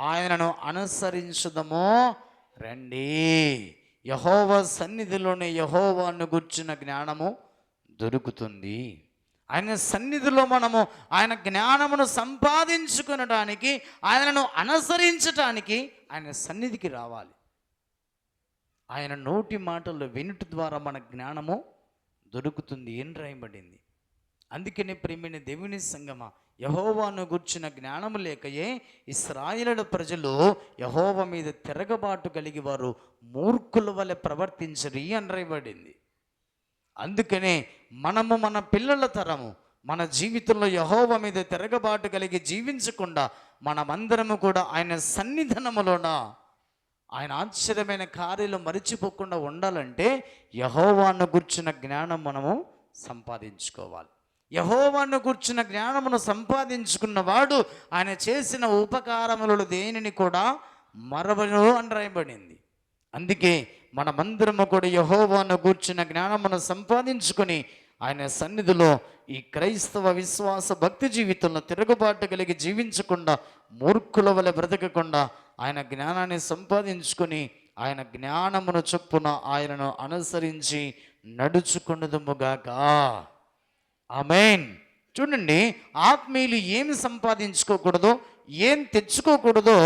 ఆయనను అనుసరించుదము రండి. యెహోవా సన్నిధిలోనే యెహోవాను గూర్చిన జ్ఞానము దొరుకుతుంది. ఆయన సన్నిధిలో మనము ఆయన జ్ఞానమును సంపాదించుకొనడానికి, ఆయనను అనుసరించటానికి ఆయన సన్నిధికి రావాలి. ఆయన నోటి మాటలు వినుట ద్వారా మన జ్ఞానము దొరుకుతుంది అని రాయబడింది. అందుకనే ప్రియమైన దేవుని సంగమా, యెహోవాను గూర్చిన జ్ఞానము లేకయే ఇశ్రాయేలు ప్రజలు యెహోవా మీద తిరగబాటు కలిగి వారు మూర్ఖుల వలె ప్రవర్తించరి అని రాయబడింది. అందుకనే మనము మన పిల్లల తరము మన జీవితంలో యెహోవా మీద తిరగబాటు కలిగి జీవించకుండా మనమందరము కూడా ఆయన సన్నిధానములోన ఆయన ఆశ్చర్యమైన కార్యాలు మరిచిపోకుండా ఉండాలంటే యెహోవాను గూర్చిన జ్ఞానం మనము సంపాదించుకోవాలి. యెహోవాను గూర్చిన జ్ఞానమును సంపాదించుకున్నవాడు ఆయన చేసిన ఉపకారములలో దేనిని కూడా మరవను అని రాయబడింది. అందుకే మనమందరము కూడా యెహోవాను గూర్చిన జ్ఞానమును సంపాదించుకొని ఆయన సన్నిధిలో ఈ క్రైస్తవ విశ్వాస భక్తి జీవితంలో తిరుగుబాటు కలిగి జీవించకుండా, మూర్ఖుల వలె బ్రతకకుండా ఆయన జ్ఞానాన్ని సంపాదించుకొని ఆయన జ్ఞానమును చొప్పున ఆయనను అనుసరించి నడుచుకొనుదుముగాక. ఆమేన్. చూడండి, ఆత్మీయులు ఏమి సంపాదించుకోకూడదో, ఏం తెచ్చుకోకూడదో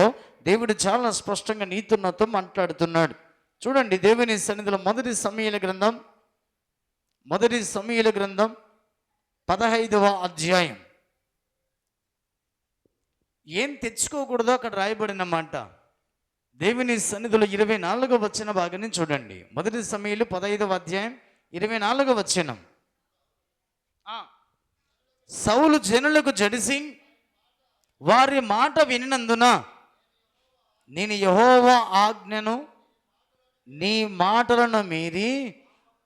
దేవుడు చాలా స్పష్టంగా నీతో నాతో మాట్లాడుతున్నాడు. చూడండి, దేవుని సన్నిధిలో మొదటి సమూయేలు గ్రంథం 15వ అధ్యాయం. ఏం తెచ్చుకోకూడదో అక్కడ రాయబడిన మాట. దేవుని సన్నిధిలో 24వ వచన భాగాన్ని చూడండి. మొదటి సమూయేలు 15వ అధ్యాయం 24వ వచనం. సౌలు జనులకు జడిసి వారి మాట వినినందున నేను యెహోవా ఆజ్ఞను నీ మాటలను మీరి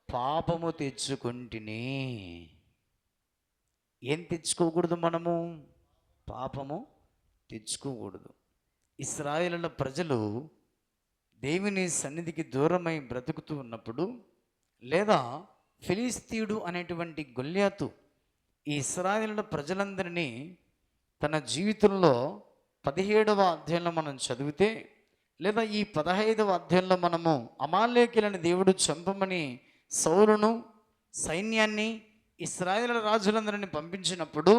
పాపము తెచ్చుకుంటుని. ఏం తెచ్చుకోకూడదు? మనము పాపము తెచ్చుకోకూడదు. ఇశ్రాయేలు ప్రజలు దేవుని సన్నిధికి దూరమై బ్రతుకుతూ ఉన్నప్పుడు, లేదా ఫిలిస్తీయుడు అనేటువంటి గొల్యాతు ఈ ఇశ్రాయేలు ప్రజలందరినీ తన జీవితంలో 17వ అధ్యాయంలో మనం చదివితే, లేదా ఈ 15వ అధ్యాయంలో మనము అమాలేకీయులను దేవుడు చంపమని సౌలును సైన్యాన్ని ఇశ్రాయేలు రాజులందరినీ పంపించినప్పుడు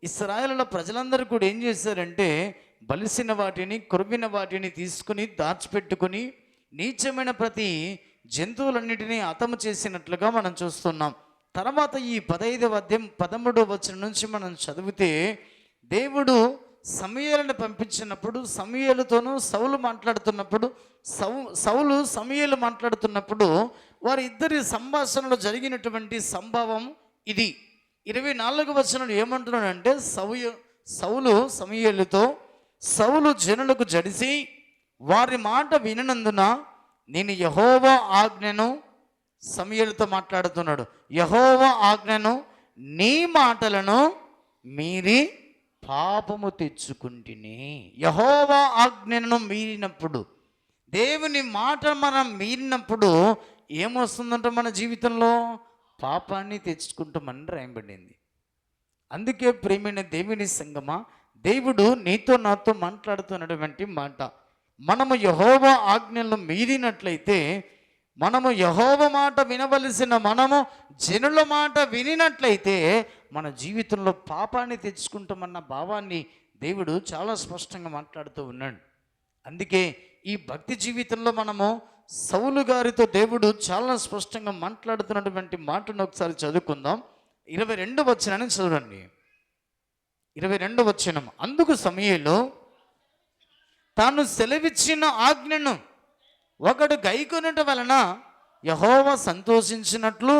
ఇశ్రాయేలు ప్రజలందరూ కూడా ఏం చేశారంటే, బలిసిన వాటిని, కొరివిన వాటిని తీసుకుని దాచిపెట్టుకుని నీచమైన ప్రతి జంతువులన్నిటినీ హతము చేసినట్లుగా మనం చూస్తున్నాం. తర్వాత ఈ 15వ అధ్యాయం 13వ వచనం నుంచి మనం చదివితే, దేవుడు సమూయేలును పంపించినప్పుడు సమూయేలుతోనూ సౌలు మాట్లాడుతున్నప్పుడు, సౌలు సమూయేలు మాట్లాడుతున్నప్పుడు వారి ఇద్దరి సంభాషణలో జరిగినటువంటి సంభవం ఇది. 24వ వచనం ఏమంటున్నాడంటే, సౌలు సమూయేలుతో, సౌలు జనులకు జడిసి వారి మాట విననందున నేను యెహోవా ఆజ్ఞను, సమూయేలుతో మాట్లాడుతున్నాడు, యెహోవా ఆజ్ఞను నీ మాటలను మీరి పాపము తెచ్చుకుంటుని. యెహోవా ఆజ్ఞను మీరినప్పుడు, దేవుని మాట మనం మీరినప్పుడు ఏమొస్తుందంట? మన జీవితంలో పాపాన్ని తెచ్చుకుంటామని రాయబడింది. అందుకే ప్రియమైన దేవుని సంగమా, దేవుడు నీతో నాతో మాట్లాడుతున్నటువంటి మాట, మనము యెహోవా ఆజ్ఞలను మీరినట్లయితే, మనము యెహోవా మాట వినవలసిన మనము జనుల మాట వినినట్లయితే మన జీవితంలో పాపాన్ని తెచ్చుకుంటామన్న భావాన్ని దేవుడు చాలా స్పష్టంగా మాట్లాడుతూ ఉన్నాడు. అందుకే ఈ భక్తి జీవితంలో మనము సౌలు గారితో దేవుడు చాలా స్పష్టంగా మాట్లాడుతున్నటువంటి మాటను ఒకసారి చదువుకుందాం. 22వ వచనాన్ని చూడండి. 22వ వచనం, అందుకు సమూయేలు తాను సెలవిచ్చిన ఆజ్ఞను ఒకడు గైకొనుట వలన యెహోవా సంతోషించినట్లు,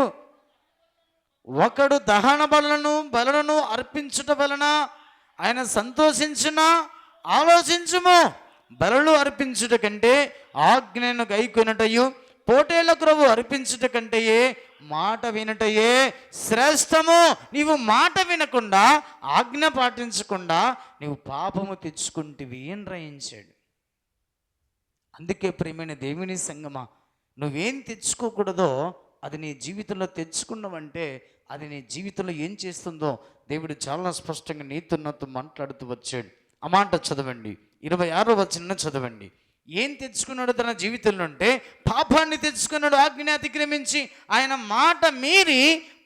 ఒకడు దహన బలులను అర్పించుట వలన ఆయన సంతోషించిన, ఆలోచించుము, బలులు అర్పించుట కంటే ఆజ్ఞను గైకొనుటయు, పోటేళ్ల క్రొవ్వు అర్పించుట కంటేయే మాట వినటయే శ్రేష్టము. నీవు మాట వినకుండా, ఆజ్ఞ పాటించకుండా నీవు పాపము తెచ్చుకుంటివి అని రాయించాడు. అందుకే ప్రియమైన దేవుని సంగమా, నువ్వేం తెచ్చుకోకూడదో అది నీ జీవితంలో తెచ్చుకున్నావంటే అది నీ జీవితంలో ఏం చేస్తుందో దేవుడు చాలా స్పష్టంగా నీతో నాతో మాట్లాడుతూ వచ్చాడు. ఆ మాట చదవండి, 26వ వచనం చదవండి. ఏం తెచ్చుకున్నాడు తన జీవితంలో అంటే పాపాన్ని తెచ్చుకున్నాడు. ఆజ్ఞ అతిక్రమించి ఆయన మాట మీరి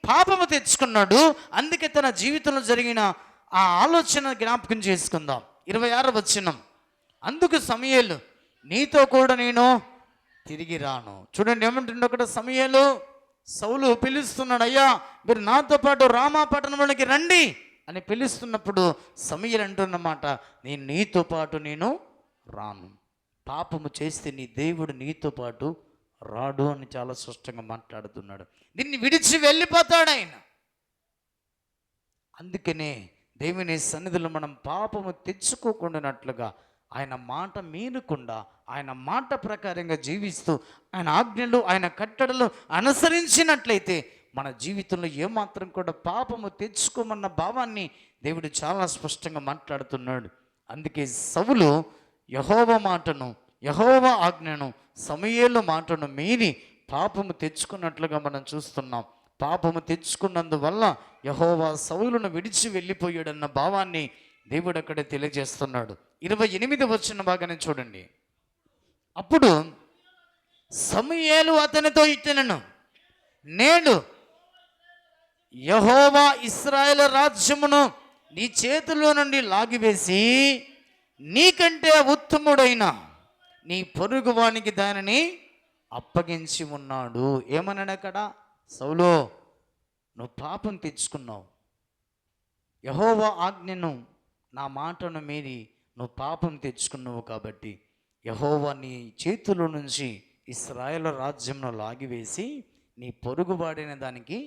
పాపము తెచ్చుకున్నాడు. అందుకే తన జీవితంలో జరిగిన ఆ ఆలోచన జ్ఞాపకం చేసుకుందాం. 26వ వచనం, అందుకు సమూయేలు నీతో కూడా నేను తిరిగి రాను. చూడండి ఏమంటుండే అక్కడ సమూయేలు, సౌలు పిలుస్తున్నాడు, అయ్యా మీరు నాతో పాటు రామా పట్టణంలోకి రండి అని పిలుస్తున్నప్పుడు సమూయేలు అంటున్నమాట, నేను నీతో పాటు నేను రాను. పాపము చేస్తే నీ దేవుడు నీతో పాటు రాడు అని చాలా స్పష్టంగా మాట్లాడుతున్నాడు. దీన్ని విడిచి వెళ్ళిపోతాడు ఆయన. అందుకనే దేవుని సన్నిధిలో మనం పాపము తెచ్చుకోకుండానట్లుగా ఆయన మాట మీరకుండా, ఆయన మాట ప్రకారంగా జీవిస్తూ, ఆయన ఆజ్ఞలు, ఆయన కట్టడలు అనుసరించినట్లయితే మన జీవితంలో ఏమాత్రం కూడా పాపము తెచ్చుకోమన్న భావాన్ని దేవుడు చాలా స్పష్టంగా మాట్లాడుతున్నాడు. అందుకే సౌలు యెహోవా మాటను, యెహోవా ఆజ్ఞను, సమూయేలు మాటను మీరి పాపము తెచ్చుకున్నట్లుగా మనం చూస్తున్నాం. పాపము తెచ్చుకున్నందువల్ల యెహోవా సౌలును విడిచి వెళ్ళిపోయాడన్న భావాన్ని దేవుడు అక్కడ తెలియజేస్తున్నాడు. 28వ వచనం బాగానే చూడండి. అప్పుడు సమూయేలు అతనితో ఇట్లనెను, నేను యెహోవా ఇశ్రాయేలు రాజ్యమును నీ చేతిలో నుండి లాగివేసి నీకంటే ఉత్తముడైన నీ పొరుగువానికి దానిని అప్పగించి ఉన్నాడు. ఏమన్నాడు అక్కడ? సౌలో, నువ్వు పాపం తెచ్చుకున్నావు, యెహోవా ఆజ్ఞను, నా మాటను మీరి నువ్వు పాపం తెచ్చుకున్నావు కాబట్టి యెహోవా నీ చేతిలో నుంచి ఇశ్రాయేలు రాజ్యంను లాగివేసి నీ పొరుగువాడైన దానికి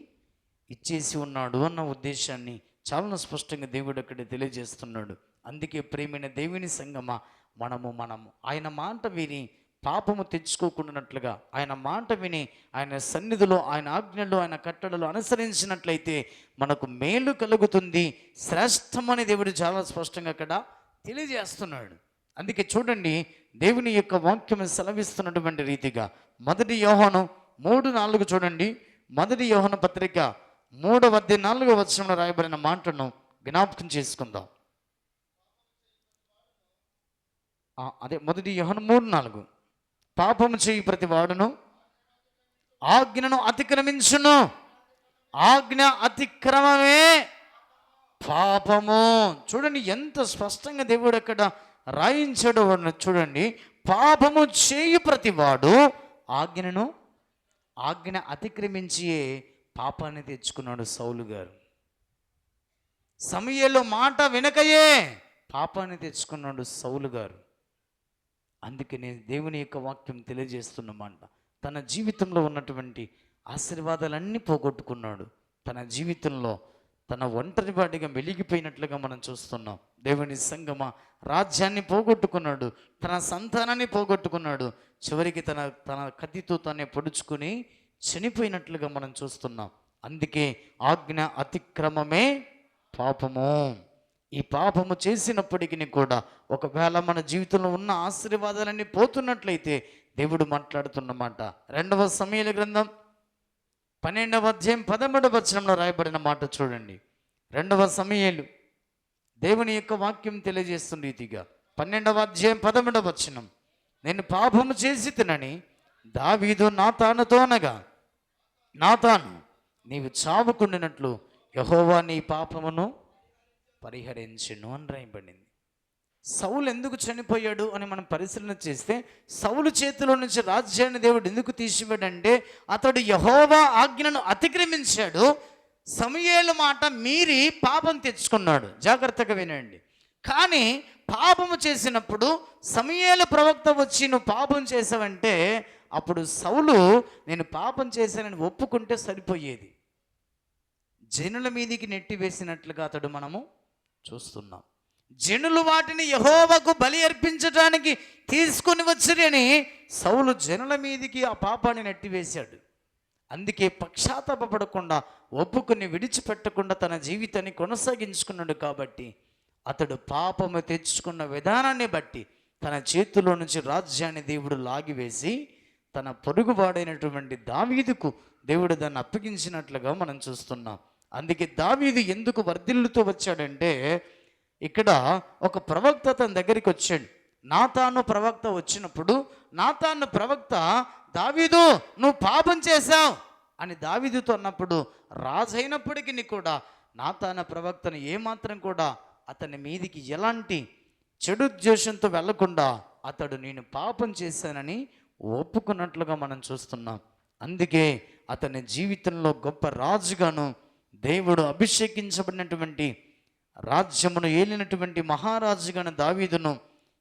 ఇచ్చేసి ఉన్నాడు అన్న ఉద్దేశాన్ని చాలా స్పష్టంగా దేవుడు అక్కడ తెలియజేస్తున్నాడు. అందుకే ప్రియమైన దేవుని సంగమా, మనము ఆయన మాట విని పాపము తెచ్చుకోకుండానట్లుగా, ఆయన మాట విని ఆయన సన్నిధిలో, ఆయన ఆజ్ఞలు, ఆయన కట్టడలు అనుసరించినట్లయితే మనకు మేలు కలుగుతుంది, శ్రేష్టమని దేవుడు చాలా స్పష్టంగా అక్కడ తెలియజేస్తున్నాడు. అందుకే చూడండి, దేవుని యొక్క వాక్యం సెలవిస్తున్నటువంటి రీతిగా 1 యోహాను 3:4 చూడండి. 1 యోహాను పత్రిక 3వ అధ్యాయం 4వ వచనంలో రాయబడిన మాటను జ్ఞాపకం చేసుకుందాం. అదే 1 యోహాను 3:4, పాపము చేయి ప్రతి వాడును ఆజ్ఞను అతిక్రమించును, ఆజ్ఞ అతిక్రమమే పాపము. చూడండి ఎంత స్పష్టంగా దేవుడు అక్కడ రాయించాడు చూడండి. పాపము చేయు ప్రతివాడు ఆజ్ఞ అతిక్రమించి పాపాన్ని తెచ్చుకున్నాడు సౌలు గారు. సమూయేలు మాట వినకయే పాపాన్ని తెచ్చుకున్నాడు సౌలు గారు. అందుకనే దేవుని యొక్క వాక్యం తెలియజేస్తున్నమాట, తన జీవితంలో ఉన్నటువంటి ఆశీర్వాదాలన్నీ పోగొట్టుకున్నాడు. తన జీవితంలో తన ఒంటరివాడిగా వెలిగిపోయినట్లుగా మనం చూస్తున్నాం. దేవుని సంగమా, రాజ్యాన్ని పోగొట్టుకున్నాడు, తన సంతానాన్ని పోగొట్టుకున్నాడు, చివరికి తన తన కత్తితో తనే పొడుచుకుని చనిపోయినట్లుగా మనం చూస్తున్నాం. అందుకే ఆజ్ఞ అతిక్రమమే పాపము. ఈ పాపము చేసినప్పటికీ కూడా ఒకవేళ మన జీవితంలో ఉన్న ఆశీర్వాదాలన్నీ పోతున్నట్లయితే దేవుడు మాట్లాడుతున్నమాట. 2 సమూయేలు గ్రంథం 12వ అధ్యాయం 13వ వచనంలో రాయబడిన మాట చూడండి. 2 సమూయేలు దేవుని యొక్క వాక్యం తెలియజేస్తుంది రీతిగా 12వ అధ్యాయం 13వ వచనం, నేను పాపము చేసి తినని దావీదు నాతానుతో అనగా, నాతాను నీవు చావుకుండినట్లు యెహోవా నీ పాపమును పరిహరించును అని రాయబడింది. సౌలు ఎందుకు చనిపోయాడు అని మనం పరిశీలన చేస్తే, సౌలు చేతిలో నుంచి రాజ్యాన్ని దేవుడు ఎందుకు తీసివేడంటే అతడు యెహోవా ఆజ్ఞను అతిక్రమించాడు, సమూయేలు మాట మీరి పాపం తెచ్చుకున్నాడు. జాగ్రత్తగా వినండి. కానీ పాపము చేసినప్పుడు సమూయేలు ప్రవక్త వచ్చి నువ్వు పాపం చేసావంటే అప్పుడు సౌలు నేను పాపం చేశానని ఒప్పుకుంటే సరిపోయేది. జనుల మీదికి నెట్టివేసినట్లుగా అతడు మనము చూస్తున్నాం. జనులు వాటిని యెహోవాకు బలి అర్పించడానికి తీసుకొని వచ్చిరని సౌలు జనుల మీదికి ఆ పాపాన్ని నెట్టివేశాడు. అందుకే పశ్చాత్తాపపడకుండా ఒప్పుకుని విడిచిపెట్టకుండా తన జీవితాన్ని కొనసాగించుకున్నాడు. కాబట్టి అతడు పాపము తెచ్చుకున్న విధానాన్ని బట్టి తన చేతిలో నుంచి రాజ్యాన్ని దేవుడు లాగివేసి తన పొరుగువాడైనటువంటి దావీదుకు దేవుడు దాన్ని అప్పగించినట్లుగా మనం చూస్తున్నాం. అందుకే దావీదు ఎందుకు వర్ధిల్లుతూ వచ్చాడంటే, ఇక్కడ ఒక ప్రవక్త తన దగ్గరికి వచ్చాడు. నాతాను ప్రవక్త వచ్చినప్పుడు నాతాను ప్రవక్త దావీదు నువ్వు పాపం చేశావు అని దావీదుతో అన్నప్పుడు, రాజైనప్పటికీ కూడా నాతాను ప్రవక్తను ఏమాత్రం కూడా అతని మీదికి ఎలాంటి చెడు ద్వేషంతో వెళ్లకుండా అతడు నేను పాపం చేశానని ఒప్పుకున్నట్లుగా మనం చూస్తున్నాం. అందుకే అతని జీవితంలో గొప్ప రాజుగాను దేవుడు అభిషేకించబడినటువంటి రాజ్యమును ఏలినటువంటి మహారాజుగాను దావీదును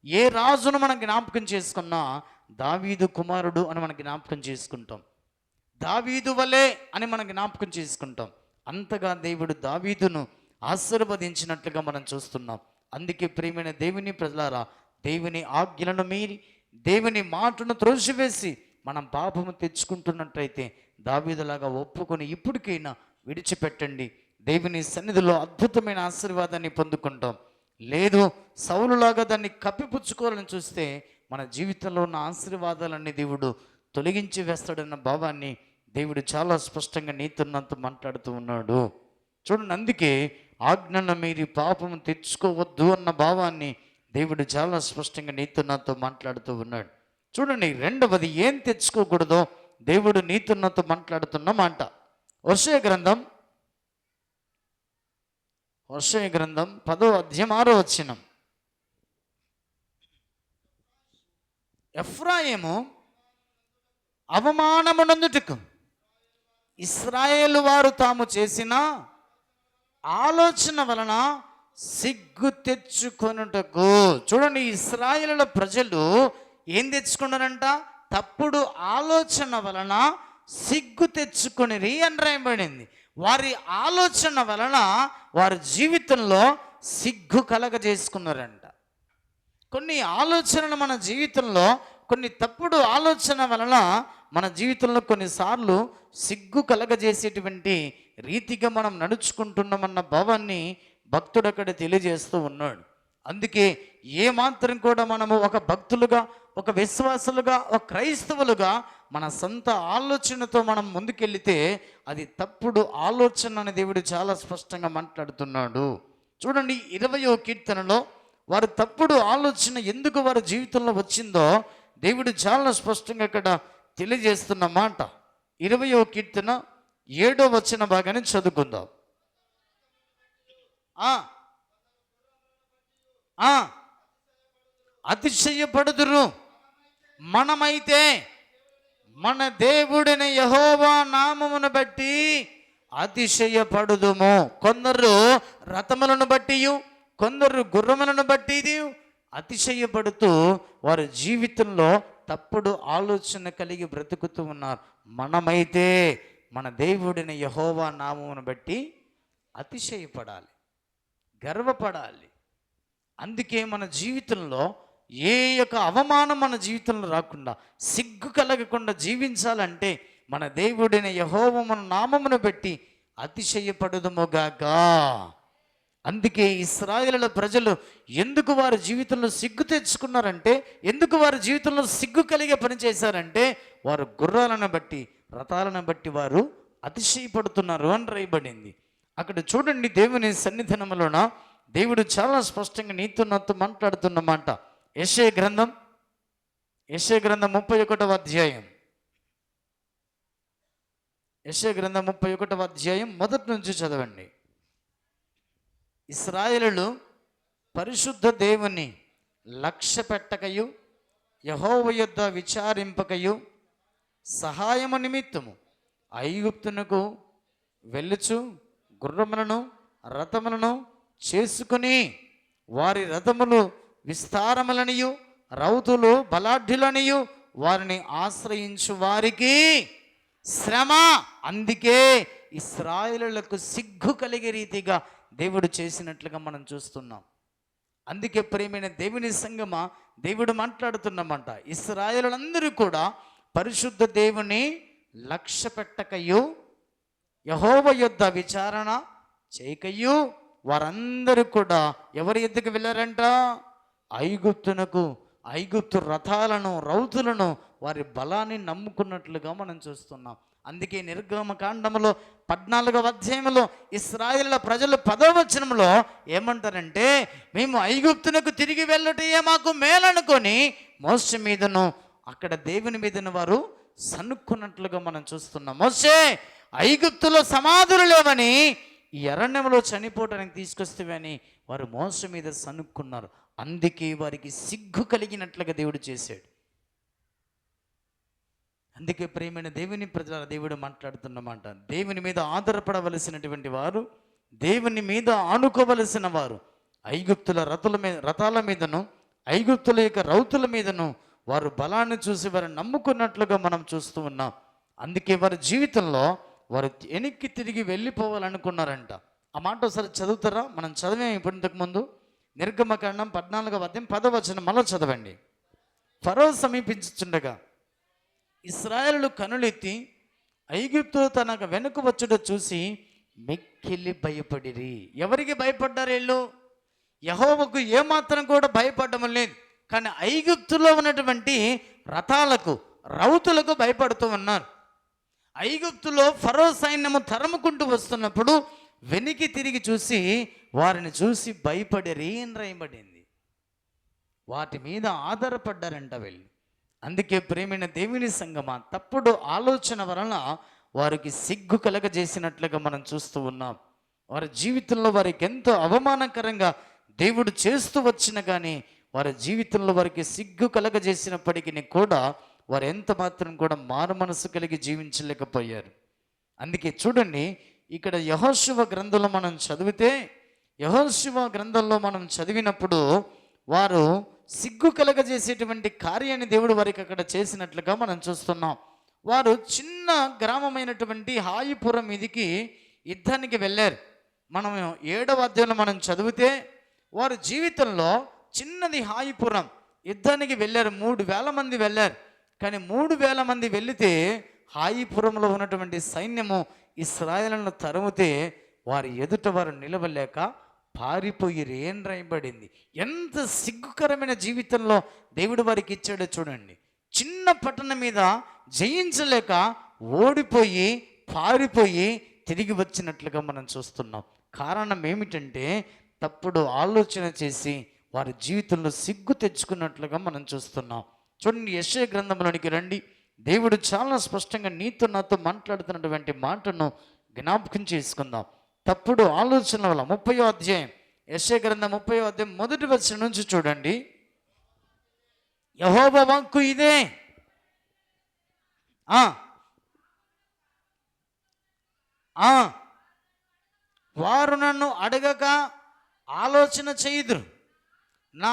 ఏ రాజును మనం జ్ఞాపకం చేసుకున్నా దావీదు కుమారుడు అని మనం జ్ఞాపకం చేసుకుంటాం. దావీదు వలే అని మనం జ్ఞాపకం చేసుకుంటాం. అంతగా దేవుడు దావీదును ఆశీర్వదించినట్లుగా మనం చూస్తున్నాం. అందుకే ప్రియమైన దేవుని ప్రజలారా, దేవుని ఆజ్ఞలను మీరి దేవుని మాటను త్రోసివేసి మనం పాపము తెచ్చుకుంటున్నట్లయితే దావీదులాగా ఒప్పుకొని ఇప్పటికైనా విడిచిపెట్టండి. దేవుని సన్నిధిలో అద్భుతమైన ఆశీర్వాదాన్ని పొందుకుంటాం. లేదు సౌలులాగా దాన్ని కప్పిపుచ్చుకోవాలని చూస్తే మన జీవితంలో ఉన్న ఆశీర్వాదాలన్నీ దేవుడు తొలగించి వేస్తాడన్న భావాన్ని దేవుడు చాలా స్పష్టంగా నీతున్నంత మాట్లాడుతూ ఉన్నాడు. చూడండి, అందుకే ఆజ్ఞను మీరి పాపము తెచ్చుకోవద్దు అన్న భావాన్ని దేవుడు చాలా స్పష్టంగా నీతున్నతో మాట్లాడుతూ ఉన్నాడు. చూడండి, రెండవది ఏం తెచ్చుకోకూడదో దేవుడు నీతున్నతో మాట్లాడుతున్న మాట. హోషేయ గ్రంథం 10వ అధ్యాయం 6వ వచనం, ఎఫ్రాయిము అవమానమునందుటకు ఇశ్రాయేలు వారు తాము చేసిన ఆలోచన వలన సిగ్గు తెచ్చుకొనుటకు. చూడండి, ఇశ్రాయేలుల ప్రజలు ఏం తెచ్చుకున్నారంట? తప్పుడు ఆలోచన వలన సిగ్గు తెచ్చుకొనిరి అని రాయబడింది. వారి ఆలోచన వలన వారి జీవితంలో సిగ్గు కలగజేసుకున్నారంట. కొన్ని ఆలోచనలు మన జీవితంలో, కొన్ని తప్పుడు ఆలోచన వలన మన జీవితంలో కొన్నిసార్లు సిగ్గు కలగజేసేటువంటి రీతిగా మనం నడుచుకుంటున్నామన్న భావాన్ని భక్తుడు అక్కడ తెలియజేస్తూ ఉన్నాడు. అందుకే ఏమాత్రం కూడా మనము ఒక భక్తులుగా, ఒక విశ్వాసులుగా, ఒక క్రైస్తవులుగా మన సొంత ఆలోచనతో మనం ముందుకెళ్తే అది తప్పుడు ఆలోచన అని దేవుడు చాలా స్పష్టంగా మాట్లాడుతున్నాడు. చూడండి, 20వ కీర్తనలో వారు తప్పుడు ఆలోచన ఎందుకు వారి జీవితంలో వచ్చిందో దేవుడు చాలా స్పష్టంగా ఇక్కడ తెలియజేస్తున్న మాట. 20వ కీర్తన 7వ వచన భాగాన్ని చదువుకుందాం. అతిశయపడుదురు, మనమైతే మన దేవుడిని యెహోవా నామమును బట్టి అతిశయపడుదుము. కొందరు రథములను బట్టి, కొందరు గుర్రములను బట్టి అతిశయపడుతూ వారి జీవితంలో తప్పుడు ఆలోచన కలిగి బ్రతుకుతూ ఉన్నారు. మనమైతే మన దేవుడిని యెహోవా నామమును బట్టి అతిశయపడాలి, గర్వపడాలి. అందుకే మన జీవితంలో ఏ యొక్క అవమానం మన జీవితంలో రాకుండా, సిగ్గు కలగకుండా జీవించాలంటే మన దేవుడైన యెహోవా మన నామమును బట్టి అతిశయపడుదుముగాక. అందుకే ఇశ్రాయేలుల ప్రజలు ఎందుకు వారి జీవితంలో సిగ్గు తెచ్చుకున్నారంటే, ఎందుకు వారి జీవితంలో సిగ్గు కలిగే పని చేశారంటే, వారు గుర్రాలను బట్టి రథాలను బట్టి వారు అతిశయపడుతున్నారు అని రాయబడింది. అక్కడ చూడండి, దేవుని సన్నిధానములోన దేవుడు చాలా స్పష్టంగా నీతో నాతో మాట్లాడుతున్నమాట. యెషయా గ్రంథం 31వ అధ్యాయం, యెషయా గ్రంథం 31వ అధ్యాయం మొదటి నుంచి చదవండి. ఇశ్రాయేలులు పరిశుద్ధ దేవుని లక్ష్య పెట్టకయు, యెహోవా యొద్ద విచారింపకయు, సహాయము నిమిత్తము ఐగుప్తునకు వెళ్ళుచు గుర్రములను రథములను చేసుకుని, వారి రథములు విస్తారములనియు రౌతులు బలాఢ్యులనియు వారిని ఆశ్రయించు వారికి శ్రమ. అందుకే ఇశ్రాయేలులకు సిగ్గు కలిగే రీతిగా దేవుడు చేసినట్లుగా మనం చూస్తున్నాం. అందుకే ప్రియమైన దేవుని సంగమా, దేవుడు మాట్లాడుతున్నమాట, ఇశ్రాయేలులందరూ కూడా పరిశుద్ధ దేవుని లక్ష్య పెట్టకయు, యెహోవా యొద్ద విచారణ చేయకయు, వారందరూ కూడా ఎవరి ఎద్దుకు వెళ్ళారంట? ఐగుప్తునకు, ఐగుప్తు రథాలను రౌతులను వారి బలాన్ని నమ్ముకున్నట్లుగా మనం చూస్తున్నాం. అందుకే నిర్గమకాండములో 14వ అధ్యాయంలో ఇశ్రాయేలుల ప్రజలు 10వ వచనంలో ఏమంటారంటే, మేము ఐగుప్తునకు తిరిగి వెళ్ళటయే మాకు మేలనుకొని మోషే మీదను అక్కడ దేవుని మీదను వారు సనుక్కున్నట్లుగా మనం చూస్తున్నాం. మోషే, ఐగుప్తులో సమాధులు లేవని ఈ అరణ్యంలో చనిపోవటానికి తీసుకొస్తేవని వారు మోషే మీద సనుక్కున్నారు. అందుకే వారికి సిగ్గు కలిగినట్లుగా దేవుడు చేశాడు. అందుకే ప్రియమైన దేవుని ప్రజల దేవుడు మాట్లాడుతున్నమాట, దేవుని మీద ఆధారపడవలసినటువంటి వారు, దేవుని మీద ఆనుకోవలసిన వారు ఐగుప్తుల రథాల మీదను ఐగుప్తుల యొక్క రౌతుల మీదను వారు బలాన్ని చూసి వారు నమ్ముకున్నట్లుగా మనం చూస్తూ ఉన్నాం. అందుకే వారి జీవితంలో వారు వెనక్కి తిరిగి వెళ్ళిపోవాలనుకున్నారంట. ఆ మాట ఒకసారి చదువుతారా? మనం చదివాం ఇప్పుడు ఇంతకుముందు. నిర్గమకాండం 14వ అధ్యాయం 10వ వచనం మళ్ళీ చదవండి. ఫరో సమీపించుచుండగా ఇశ్రాయేలులు కనులెత్తి ఐగుప్తు తనకు వెనుక వచ్చుట చూసి మిక్కిలి భయపడిరి. ఎవరికి భయపడ్డారు వీళ్ళు? యెహోవాకు ఏమాత్రం కూడా భయపడడం లేదు. కానీ ఐగుప్తులో ఉన్నటువంటి రథాలకు రౌతులకు భయపడుతూ ఉన్నారు. ఐగుప్తులో ఫరో సైన్యము తరుముకుంటూ వస్తున్నప్పుడు వెనికి తిరిగి చూసి వారిని చూసి భయపడిరి అని రాయబడింది. వాటి మీద ఆధారపడ్డారంట వీళ్ళు. అందుకే ప్రేమైన దేవుని సంగమా, తప్పుడు ఆలోచన వలన వారికి సిగ్గు కలగజేసినట్లుగా మనం చూస్తూ ఉన్నాం. వారి జీవితంలో వారికి ఎంతో అవమానకరంగా దేవుడు చేస్తూ వచ్చిన కానీ వారి జీవితంలో వారికి సిగ్గు కలగజేసినప్పటికీ కూడా వారు ఎంత మాత్రం కూడా మారు మనసు కలిగి జీవించలేకపోయారు. అందుకే చూడండి, ఇక్కడ యెహోషువ గ్రంథంలో మనం చదివితే, యెహోషువ గ్రంథంలో మనం చదివినప్పుడు వారు సిగ్గు కలగజేసేటువంటి కార్యాన్ని దేవుడు వారికి అక్కడ చేసినట్లుగా మనం చూస్తున్నాం. వారు చిన్న గ్రామమైనటువంటి హాయిపురం మీదికి యుద్ధానికి వెళ్ళారు. మనం 7వ అధ్యాయంలో మనం చదివితే వారి జీవితంలో చిన్నది హాయిపురం, యుద్ధానికి వెళ్ళారు. 3,000 మంది వెళ్ళారు. కానీ 3,000 మంది వెళితే హాయిపురంలో ఉన్నటువంటి సైన్యము ఇశ్రాయేలులను తరుముతే వారి ఎదుట వారు నిలవలేక పారిపోయి ఏం రాయబడింది. ఎంత సిగ్గుకరమైన జీవితంలో దేవుడు వారికి ఇచ్చాడో చూడండి. చిన్న పట్టణం మీద జయించలేక ఓడిపోయి పారిపోయి తిరిగి వచ్చినట్లుగా మనం చూస్తున్నాం. కారణం ఏమిటంటే తప్పుడు ఆలోచన చేసి వారి జీవితంలో సిగ్గు తెచ్చుకున్నట్లుగా మనం చూస్తున్నాం. చూడండి, యెషయా గ్రంథంలోనికి రండి. దేవుడు చాలా స్పష్టంగా నీతో నాతో మాట్లాడుతున్నటువంటి మాటను జ్ఞాపకం చేసుకుందాం. తప్పుడు ఆలోచనల వల్ల 30వ అధ్యాయం, యెషయా గ్రంథం 30వ అధ్యాయం 1వ వచనం నుంచి చూడండి. యెహోవా వాక్కు ఇదే, వారు నన్ను అడగక ఆలోచన చేయుదురు, నా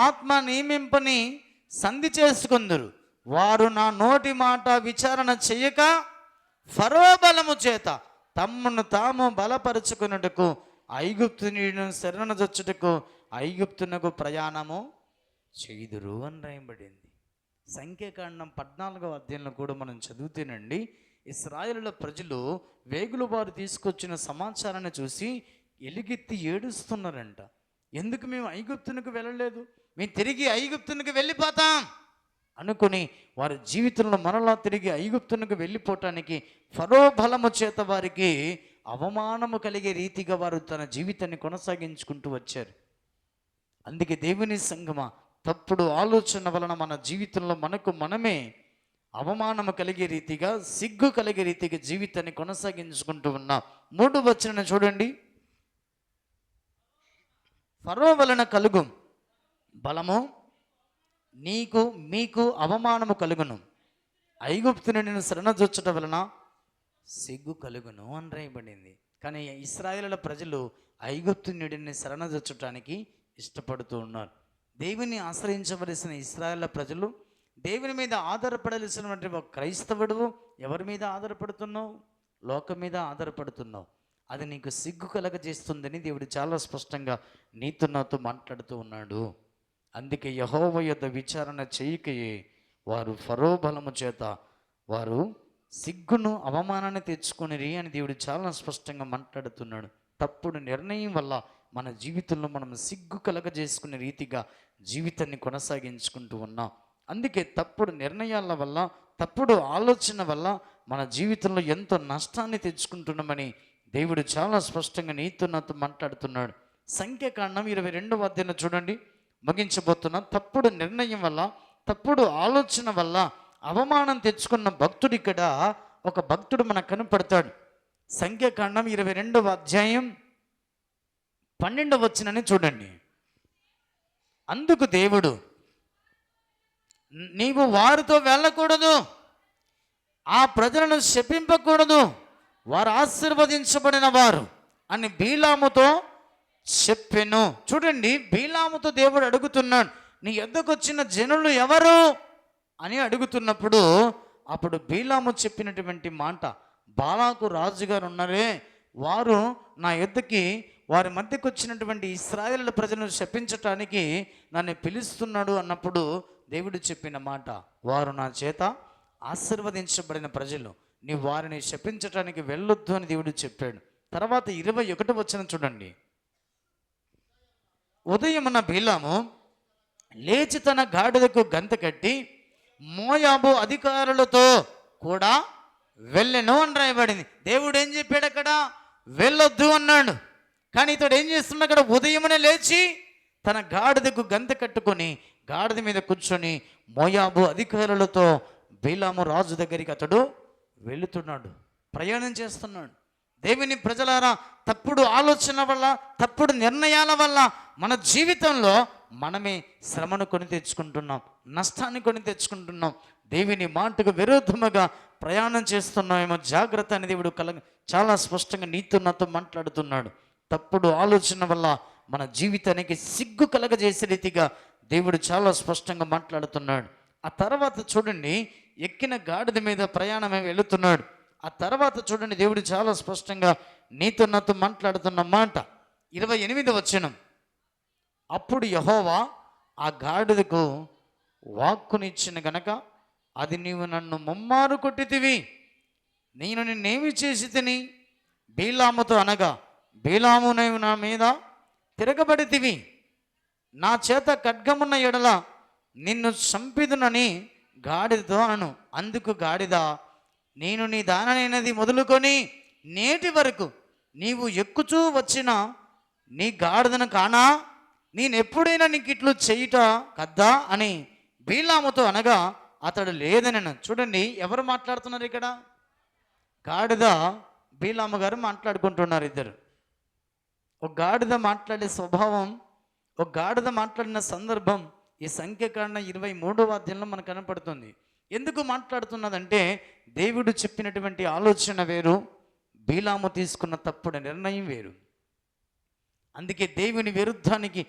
ఆత్మ నియమింపని సంధి చేసుకుందురు. వారు నా నోటి మాట విచారణ చేయక ఫరో బలము చేత తమ్మును తాము బలపరుచుకున్నట్టుకు ఐగుప్తుని శరణుజొచ్చుటకు ఐగుప్తునకు ప్రయాణము చేయుదురు అని రాయబడింది. సంఖ్యాకాండం 14వ అధ్యాయంలో కూడా మనం చదివితేనండి, ఇశ్రాయేలుల ప్రజలు వేగుల వారు తీసుకొచ్చిన సమాచారాన్ని చూసి ఎలుగెత్తి ఏడుస్తున్నారంట. ఎందుకు మేము ఐగుప్తునికి వెళ్ళలేదు, మేము తిరిగి ఐగుప్తునికి వెళ్ళిపోతాం అనుకుని వారి జీవితంలో మరలా తిరిగి ఐగుప్తునికి వెళ్ళిపోవటానికి ఫరో బలము చేత వారికి అవమానము కలిగే రీతిగా వారు తన జీవితాన్ని కొనసాగించుకుంటూ వచ్చారు. అందుకే దేవుని సంగమా, తప్పుడు ఆలోచన వలన మన జీవితంలో మనకు మనమే అవమానము కలిగే రీతిగా, సిగ్గు కలిగే రీతిగా జీవితాన్ని కొనసాగించుకుంటూ ఉన్నాం. 3వ వచనం చూడండి. ఫరో వలన కలుగు బలము నీకు మీకు అవమానము కలుగును, ఐగుప్తుని నేను శరణజొచ్చుట వలన సిగ్గు కలుగును అని రాయబడింది. కానీ ఇశ్రాయేలుల ప్రజలు ఐగుప్తుని శరణజొచ్చటానికి ఇష్టపడుతూ ఉన్నారు. దేవుని ఆశ్రయించవలసిన ఇశ్రాయేలుల ప్రజలు, దేవుని మీద ఆధారపడాల్సినటువంటి ఒక క్రైస్తవుడు ఎవరి మీద ఆధారపడుతున్నావు? లోకం మీద ఆధారపడుతున్నావు. అది నీకు సిగ్గు కలగజేస్తుందని దేవుడు చాలా స్పష్టంగా నీతో నాతో మాట్లాడుతూ ఉన్నాడు. అందుకే యెహోవా యొద్ద విచారణ చేయకయే వారు ఫరో బలము చేత వారు సిగ్గును అవమానాన్ని తెచ్చుకొనిరి అని దేవుడు చాలా స్పష్టంగా మాట్లాడుతున్నాడు. తప్పుడు నిర్ణయం వల్ల మన జీవితంలో మనం సిగ్గు కలగజేసుకునే రీతిగా జీవితాన్ని కొనసాగించుకుంటూ ఉన్నాం. అందుకే తప్పుడు నిర్ణయాల వల్ల, తప్పుడు ఆలోచన వల్ల మన జీవితంలో ఎంతో నష్టాన్ని తెచ్చుకుంటున్నామని దేవుడు చాలా స్పష్టంగా నీతో నాతో మాట్లాడుతున్నాడు. సంఖ్యాకాండం 22వ అధ్యాయం చూడండి, ముగించబోతున్నా. తప్పుడు నిర్ణయం వల్ల, తప్పుడు ఆలోచన వల్ల అవమానం తెచ్చుకున్న భక్తుడు, ఇక్కడ ఒక భక్తుడు మనకు కనపడతాడు. సంఖ్యాకాండం 22వ అధ్యాయం 12వ వచనాన్ని చూడండి. అందుకు దేవుడు, నీవు వారితో వెళ్ళకూడదు, ఆ ప్రజలను శపింపకూడదు, వారు ఆశీర్వదించబడిన వారు అని బీలాముతో చెప్పెను. చూడండి, బీలాముతో దేవుడు అడుగుతున్నాడు, నీ యొద్దకు వచ్చిన జనులు ఎవరు అని అడుగుతున్నప్పుడు, అప్పుడు బీలాము చెప్పినటువంటి మాట, బాలాకు రాజుగారు ఉన్నారే, వారు నా యొద్దకి వారి మధ్యకు వచ్చినటువంటి ఇశ్రాయేలు ప్రజలను శపించటానికి నన్ను పిలుస్తున్నాడు అన్నప్పుడు దేవుడు చెప్పిన మాట, వారు నా చేత ఆశీర్వదించబడిన ప్రజలు, నీ వారిని శపించటానికి వెళ్ళొద్దు అని దేవుడు చెప్పాడు. తర్వాత 21వ వచనం చూడండి. ఉదయమున బీలాము లేచి తన గాడిదకు గంత కట్టి మోయాబు అధికారులతో కూడా వెళ్ళెను అని రాయబడింది. దేవుడు ఏం చెప్పాడు అక్కడ? వెళ్ళొద్దు అన్నాడు. కానీ ఇతడు ఏం చేస్తున్నాడు? అక్కడ ఉదయమునే లేచి తన గాడిదకు గంత కట్టుకొని గాడిద మీద కూర్చొని మోయాబు అధికారులతో బీలాము రాజు దగ్గరికి అతడు వెళుతున్నాడు, ప్రయాణం చేస్తున్నాడు. దేవుని ప్రజలారా, తప్పుడు ఆలోచన వల్ల, తప్పుడు నిర్ణయాల వల్ల మన జీవితంలో మనమే శ్రమను కొని తెచ్చుకుంటున్నాం, నష్టాన్ని కొని తెచ్చుకుంటున్నాం. దేవుని మాటకు విరుద్ధముగా ప్రయాణం చేస్తున్నామేమో, జాగ్రత్త అని దేవుడు చాలా స్పష్టంగా నీతో నాతో మాట్లాడుతున్నాడు. తప్పుడు ఆలోచన వల్ల మన జీవితానికి సిగ్గు కలగజేసే రీతిగా దేవుడు చాలా స్పష్టంగా మాట్లాడుతున్నాడు. ఆ తర్వాత చూడండి, ఎక్కిన గాడిద మీద ప్రయాణమే వెళుతున్నాడు. ఆ తర్వాత చూడండి, దేవుడు చాలా స్పష్టంగా నీతో నాతో మాట్లాడుతున్న మాట 28వ వచనం. అప్పుడు యెహోవా ఆ గాడిదకు వాక్కునిచ్చిన గనక, అది నీవు నన్ను ముమ్మారు కొట్టితివి, నేను నిన్నేమి చేసి తిని? బీలాముతో అనగా, బీలాము నీవు నా మీద తిరగబడితివి, నా చేత ఖడ్గమున్న ఎడల నిన్ను చంపిదునని గాడిదతో అను. అందుకు గాడిద, నేను నీ దాననైనది మొదలుకొని నేటి వరకు నీవు ఎక్కుచూ వచ్చిన నీ గాడిదను కానా? నేనెప్పుడైనా నీకు ఇట్లు చేయుట కద్దా అని బీలాముతో అనగా, అతడు లేదనను. చూడండి, ఎవరు మాట్లాడుతున్నారు ఇక్కడ? గాడిద, బీలాము గారు మాట్లాడుకుంటున్నారు ఇద్దరు. ఒక గాడిద మాట్లాడే స్వభావం, ఒక గాడిద మాట్లాడిన సందర్భం ఈ సంఖ్యాకాండం 23వ అధ్యాయంలో మనకు కనపడుతుంది. ఎందుకు మాట్లాడుతున్నదంటే, దేవుడు చెప్పినటువంటి ఆలోచన వేరు, బీలాము తీసుకున్న తప్పుడు నిర్ణయం వేరు. అందుకే దేవుని విరుద్ధానికి,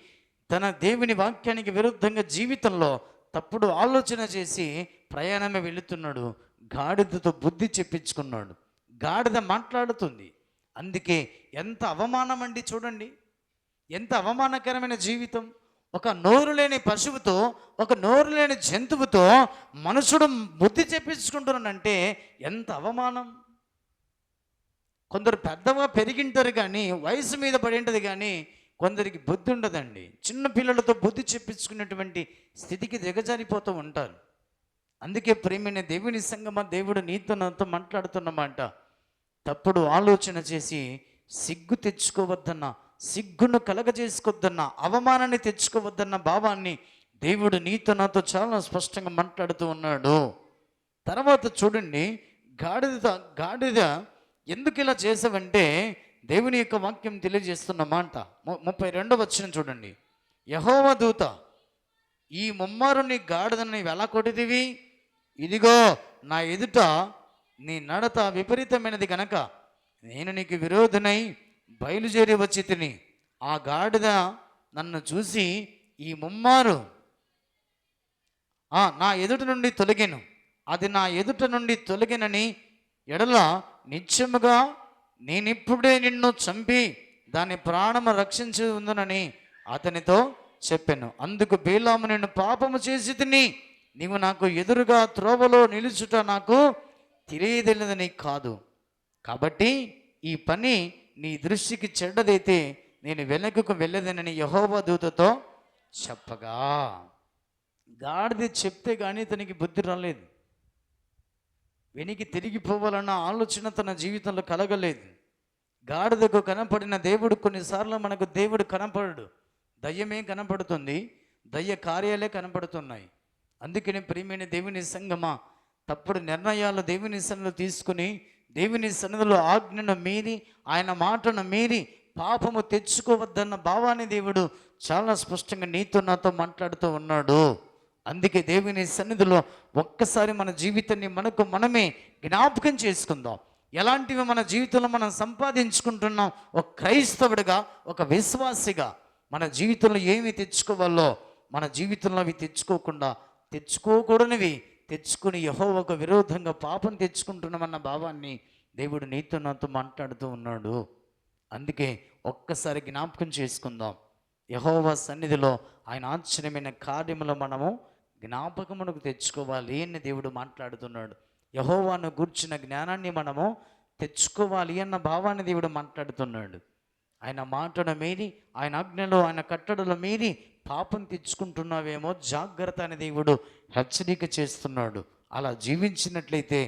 తన దేవుని వాక్యానికి విరుద్ధంగా జీవితంలో తప్పుడు ఆలోచన చేసి ప్రయాణమే వెళుతున్నాడు. గాడిదతో బుద్ధి చెప్పించుకున్నాడు. గాడిద మాట్లాడుతుంది, అందుకే ఎంత అవమానం అండి, చూడండి ఎంత అవమానకరమైన జీవితం. ఒక నోరు లేని పశువుతో, ఒక నోరు లేని జంతువుతో మనుషుడు బుద్ధి చెప్పించుకుంటున్నాడంటే ఎంత అవమానం. కొందరు పెద్దగా పెరిగింటారు కానీ వయసు మీద పడి ఉంటుంది, కానీ కొందరికి బుద్ధి ఉండదండి. చిన్న పిల్లలతో బుద్ధి చెప్పించుకున్నటువంటి స్థితికి దిగజారిపోతూ ఉంటారు. అందుకే ప్రేమైన దేవుని సంగమా, దేవుడు నీతో నాతో మాట్లాడుతున్నమాట. తప్పుడు ఆలోచన చేసి సిగ్గు తెచ్చుకోవద్దన్న, సిగ్గును కలగజేసుకోవద్దన్న, అవమానాన్ని తెచ్చుకోవద్దన్న భావాన్ని దేవుడు నీతో నాతో చాలా స్పష్టంగా మాట్లాడుతూ ఉన్నాడు. తర్వాత చూడండి, గాడిద ఎందుకు ఇలా చేసావంటే దేవుని యొక్క వాక్యం తెలియజేస్తున్న మాట 32వ వచనం చూడండి. యెహోవా దూత, ఈ ముమ్మారు నీ గాడిదను నీవు ఎలా కొట్టిదివి? ఇదిగో నా ఎదుట నీ నడత విపరీతమైనది గనక నేను నీకు విరోధనై బయలుదేరి వచ్చి తిని, ఆ గాడిద నన్ను చూసి ఈ ముమ్మారు నా ఎదుట నుండి తొలగెను. అది నా ఎదుట నుండి తొలగినని ఎడల నిత్యముగా నేనిప్పుడే నిన్ను చంపి దాని ప్రాణము రక్షించి ఉందునని అతనితో చెప్పాను. అందుకు బేలాము, నేను పాపము చేసి తిని నీవు నాకు ఎదురుగా త్రోవలో నిలుచుట నాకు తెలియదలేదని కాదు, కాబట్టి ఈ పని నీ దృష్టికి చెడ్డదైతే నేను వెనకకు వెళ్ళదనని యెహోవా దూతతో చెప్పగా, గాడిద చెప్తే కానీ తనకి బుద్ధి రాలేదు. వెనికి తిరిగిపోవాలన్న ఆలోచన తన జీవితంలో కలగలేదు. గాడిదకు కనపడిన దేవుడు, కొన్నిసార్లు మనకు దేవుడు కనపడడు, దయ్యమే కనపడుతుంది, దయ్య కార్యాలే కనపడుతున్నాయి. అందుకని ప్రియమైన దేవుని సంగమా, తప్పుడు నిర్ణయాలు దేవుని సన్నిధిలో తీసుకుని, దేవుని సన్నిధిలో ఆజ్ఞను మీరి, ఆయన మాటను మీరి పాపము తెచ్చుకోవద్దన్న భావాన్ని దేవుడు చాలా స్పష్టంగా నీతో నాతో మాట్లాడుతూ ఉన్నాడు. అందుకే దేవుని సన్నిధిలో ఒక్కసారి మన జీవితాన్ని మనమే జ్ఞాపకం చేసుకుందాం. ఎలాంటివి మన జీవితంలో మనం సంపాదించుకుంటున్నాం, ఒక క్రైస్తవుడిగా, ఒక విశ్వాసిగా మన జీవితంలో ఏమి తెచ్చుకోవాలో మన జీవితంలో అవి తెచ్చుకోకూడనివి తెచ్చుకుని యెహోవాకు విరోధంగా పాపం తెచ్చుకుంటున్నామన్న భావాన్ని దేవుడు నీతో నాతో మాట్లాడుతూ ఉన్నాడు. అందుకే ఒక్కసారి జ్ఞాపకం చేసుకుందాం. యెహోవా సన్నిధిలో ఆయన ఆశ్చర్యమైన కార్యములు మనము జ్ఞాపకమునకు తెచ్చుకోవాలి అని దేవుడు మాట్లాడుతున్నాడు. యెహోవాను గూర్చిన జ్ఞానాన్ని మనము తెచ్చుకోవాలి అన్న భావాన్ని దేవుడు మాట్లాడుతున్నాడు. ఆయన మాటను మీరి, ఆయన ఆజ్ఞలో, ఆయన కట్టడలో మీరి పాపం తెచ్చుకుంటున్నావేమో జాగ్రత్త అని దేవుడు హెచ్చరిక చేస్తున్నాడు. అలా జీవించినట్లయితే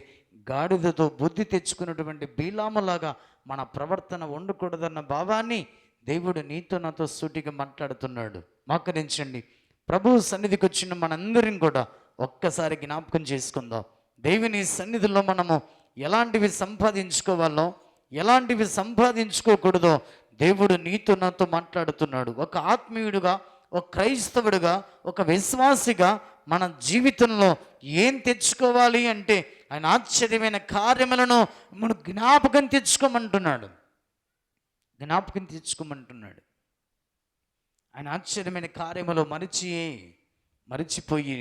గాడిదతో బుద్ధి తెచ్చుకున్నటువంటి బీలాములాగా మన ప్రవర్తన ఉండకూడదన్న భావాన్ని దేవుడు నీతో నాతో సూటిగా మాట్లాడుతున్నాడు. మోకరించండి. ప్రభు సన్నిధికి వచ్చిన మనందరం కూడా ఒక్కసారి జ్ఞాపకం చేసుకుందాం. దేవుని సన్నిధిలో మనము ఎలాంటివి సంపాదించుకోవాలో, ఎలాంటివి సంపాదించుకోకూడదో దేవుడు నీతో నాతో మాట్లాడుతున్నాడు. ఒక ఆత్మీయుడుగా, ఒక క్రైస్తవుడిగా, ఒక విశ్వాసిగా మన జీవితంలో ఏం తెచ్చుకోవాలి అంటే ఆయన ఆశ్చర్యమైన కార్యములను మనం జ్ఞాపకం తెచ్చుకోమంటున్నాడు. ఆయన ఆశ్చర్యమైన కార్యములు మరిచిపోయి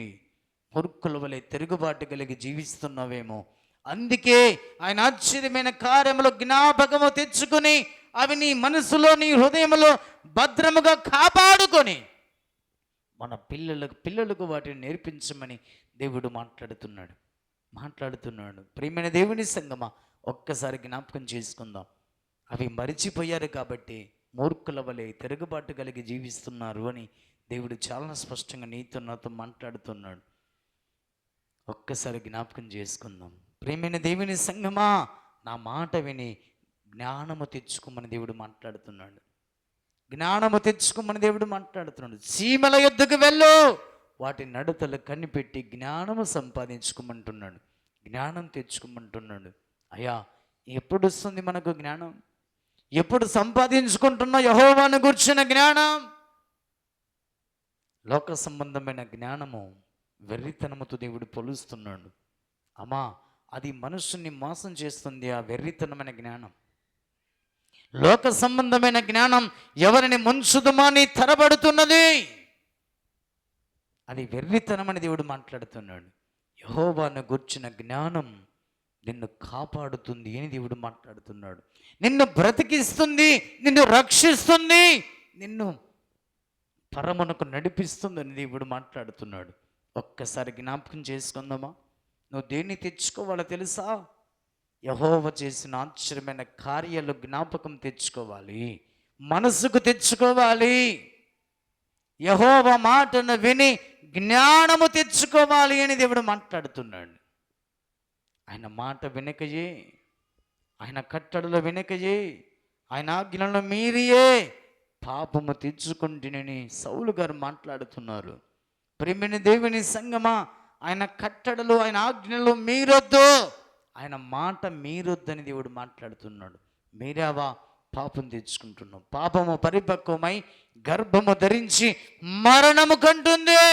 మూర్ఖుల వలె తిరుగుబాటు కలిగి జీవిస్తున్నావేమో. అందుకే ఆయన ఆశ్చర్యమైన కార్యములు జ్ఞాపకము తెచ్చుకొని అవి నీ మనసులో, నీ హృదయంలో భద్రముగా కాపాడుకొని మన పిల్లలకు వాటిని నేర్పించమని దేవుడు మాట్లాడుతున్నాడు. ప్రియమైన దేవుని సంగమా, ఒక్కసారి జ్ఞాపకం చేసుకుందాం. అవి మరిచిపోయారు కాబట్టి మూర్ఖుల వలె తిరుగుబాటు కలిగి జీవిస్తున్నారు అని దేవుడు చాలా స్పష్టంగా నీతో నాతో మాట్లాడుతున్నాడు. ఒక్కసారి జ్ఞాపకం చేసుకుందాం. ప్రియమైన దేవుని సంగమా, నా మాట విని జ్ఞానము తెచ్చుకోమని దేవుడు మాట్లాడుతున్నాడు. సీమల యొద్దకు వెళ్ళు, వాటి నడతలు కనిపెట్టి జ్ఞానము సంపాదించుకోమంటున్నాడు, జ్ఞానం తెచ్చుకోమంటున్నాడు. అయ్యా, ఎప్పుడు వస్తుంది మనకు జ్ఞానం? ఎప్పుడు సంపాదించుకుంటున్నా యెహోవాను గూర్చిన జ్ఞానం? లోక సంబంధమైన జ్ఞానము వెర్రితనముతో దేవుడు పోలుస్తున్నాడు. అమ్మా, అది మనుషుల్ని మోసం చేస్తుంది. ఆ వెర్రితనమైన జ్ఞానం, లోక సంబంధమైన జ్ఞానం ఎవరిని ముంచుదమని తరబడుతున్నది. అది వెర్రితనమని దేవుడు మాట్లాడుతున్నాడు. యెహోవాను గూర్చిన జ్ఞానం నిన్ను కాపాడుతుంది అని దేవుడు మాట్లాడుతున్నాడు. నిన్ను బ్రతికిస్తుంది, నిన్ను రక్షిస్తుంది, నిన్ను పరమునకు నడిపిస్తుందని దేవుడు మాట్లాడుతున్నాడు. ఒక్కసారి జ్ఞాపకం చేసుకుందామా? నువ్వు దేన్ని తెచ్చుకోవాలో తెలుసా? యెహోవా చేసిన ఆశ్చర్యమైన కార్యాలు జ్ఞాపకం తెచ్చుకోవాలి, మనసుకు తెచ్చుకోవాలి. యెహోవా మాటను విని జ్ఞానము తెచ్చుకోవాలి అని దేవుడు మాట్లాడుతున్నాడు. ఆయన మాట వెనకయే, ఆయన కట్టడల వెనకయే, ఆయన ఆజ్ఞలను మీరియే పాపము తెచ్చుకుంటునని సౌలు గారు మాట్లాడుతున్నారు. ప్రేమిని దేవుని సంగమా, ఆయన కట్టడలు, ఆయన ఆజ్ఞలు మీరొద్దు, ఆయన మాట మీరొద్దని దేవుడు మాట్లాడుతున్నాడు. మీరావా? పాపం తెచ్చుకుంటున్నాం. పాపము పరిపక్వమై గర్భము ధరించి మరణము కంటుంది.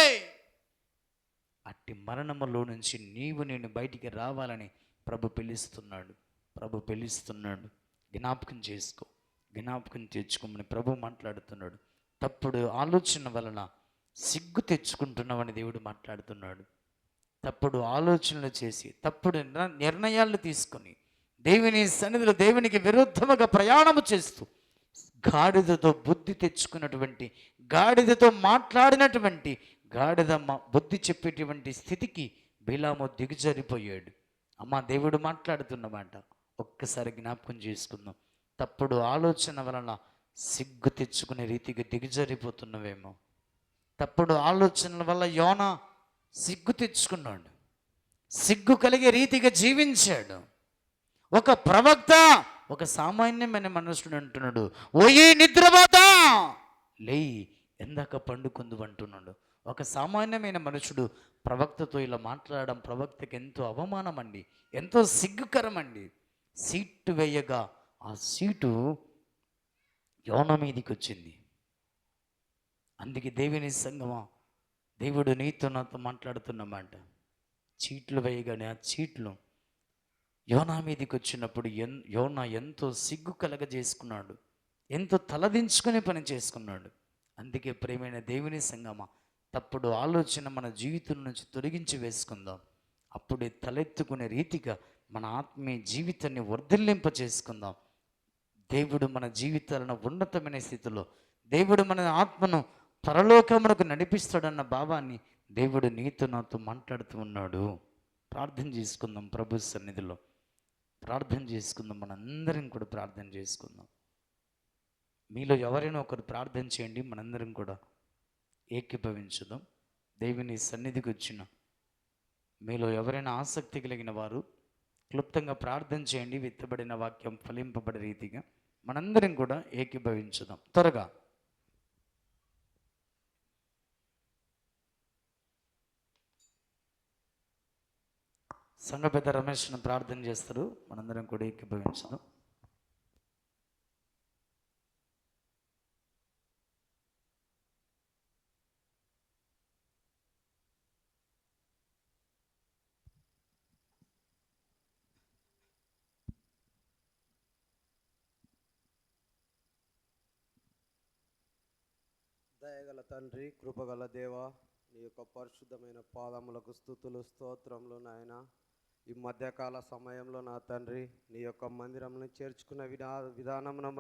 అట్టి మరణములో నుంచి నీవు నేను బయటికి రావాలని ప్రభు పిలుస్తున్నాడు. ప్రభు పిలుస్తున్నాడు. జ్ఞాపకం చేసుకో, జ్ఞాపకం తెచ్చుకోమని ప్రభు మాట్లాడుతున్నాడు. తప్పుడు ఆలోచన వలన సిగ్గు తెచ్చుకుంటున్నామని దేవుడు మాట్లాడుతున్నాడు. తప్పుడు ఆలోచనలు చేసి తప్పుడు నిర్ణయాలు తీసుకొని దేవుని సన్నిధిలో దేవునికి విరుద్ధముగా ప్రయాణము చేస్తూ గాడిదతో బుద్ధి తెచ్చుకున్నటువంటి, గాడిదతో మాట్లాడినటువంటి, గాడిద బుద్ధి చెప్పేటువంటి స్థితికి బిలాము దిగజారిపోయాడు. అమ్మ, దేవుడు మాట్లాడుతున్నమాట ఒక్కసారి జ్ఞాపకం చేసుకుందాం. తప్పుడు ఆలోచన వలన సిగ్గు తెచ్చుకునే రీతిగా దిగజారిపోతున్నవేమో. తప్పుడు ఆలోచనల వల్ల యోనా సిగ్గు తెచ్చుకున్నాడు, సిగ్గు కలిగే రీతిగా జీవించాడు. ఒక ప్రవక్త ఒక సామాన్యమైన మనుషుడు అంటున్నాడు, ఓయి నిద్రపోతా లేయి ఎందాక పండుకుందు అంటున్నాడు. ఒక సామాన్యమైన మనుషుడు ప్రవక్తతో ఇలా మాట్లాడడం ప్రవక్తకి ఎంతో అవమానం అండి, ఎంతో సిగ్గుకరం అండి. సీటు వేయగా ఆ సీటు యోన మీదికి వచ్చింది. అందుకే దేవుని సంగమా, దేవుడు నీతో నాతో మాట్లాడుతున్నమాట. చీట్లు వేయగానే ఆ చీట్లు యోనా మీదికి వచ్చినప్పుడు యోనా ఎంతో సిగ్గు కలగజేసుకున్నాడు, ఎంతో తలదించుకునే పని చేసుకున్నాడు. అందుకే ప్రేమైన దేవుని సంగమా, తప్పుడు ఆలోచన మన జీవితం నుంచి తొలగించి వేసుకుందాం. అప్పుడే తలెత్తుకునే రీతిగా మన ఆత్మీయ జీవితాన్ని వర్ధిల్లింప చేసుకుందాం. దేవుడు మన జీవితాలను ఉన్నతమైన స్థితిలో, దేవుడు మన ఆత్మను పరలోకమునకు నడిపిస్తాడన్న భావాన్ని దేవుడు నీతో నాతో మాట్లాడుతూ ఉన్నాడు. ప్రార్థన చేసుకుందాం, ప్రభు సన్నిధిలో ప్రార్థన చేసుకుందాం. మనందరం కూడా ప్రార్థన చేసుకుందాం. మీలో ఎవరైనా ఒకరు ప్రార్థన చేయండి, మనందరం కూడా ఏకీభవించుదాం. దేవుని సన్నిధికి వచ్చిన మీలో ఎవరైనా ఆసక్తి కలిగిన వారు క్లుప్తంగా ప్రార్థన చేయండి. విత్తబడిన వాక్యం ఫలింపబడే రీతిగా మనందరం కూడా ఏకీభవించుదాం. త్వరగా సంఘ పెద్ద రమేష్ను ప్రార్థన చేస్తారు, మనందరం కూడా ఏకీభవించుదాం. దయగల తండ్రి, కృపగల దేవ, నీ యొక్క పరిశుద్ధమైన పాదములకు స్తుతులు స్తోత్రములు నాయన. ఈ మధ్యకాల సమయంలో నా తండ్రి నీ యొక్క మందిరంలో చేర్చుకున్న విధానమును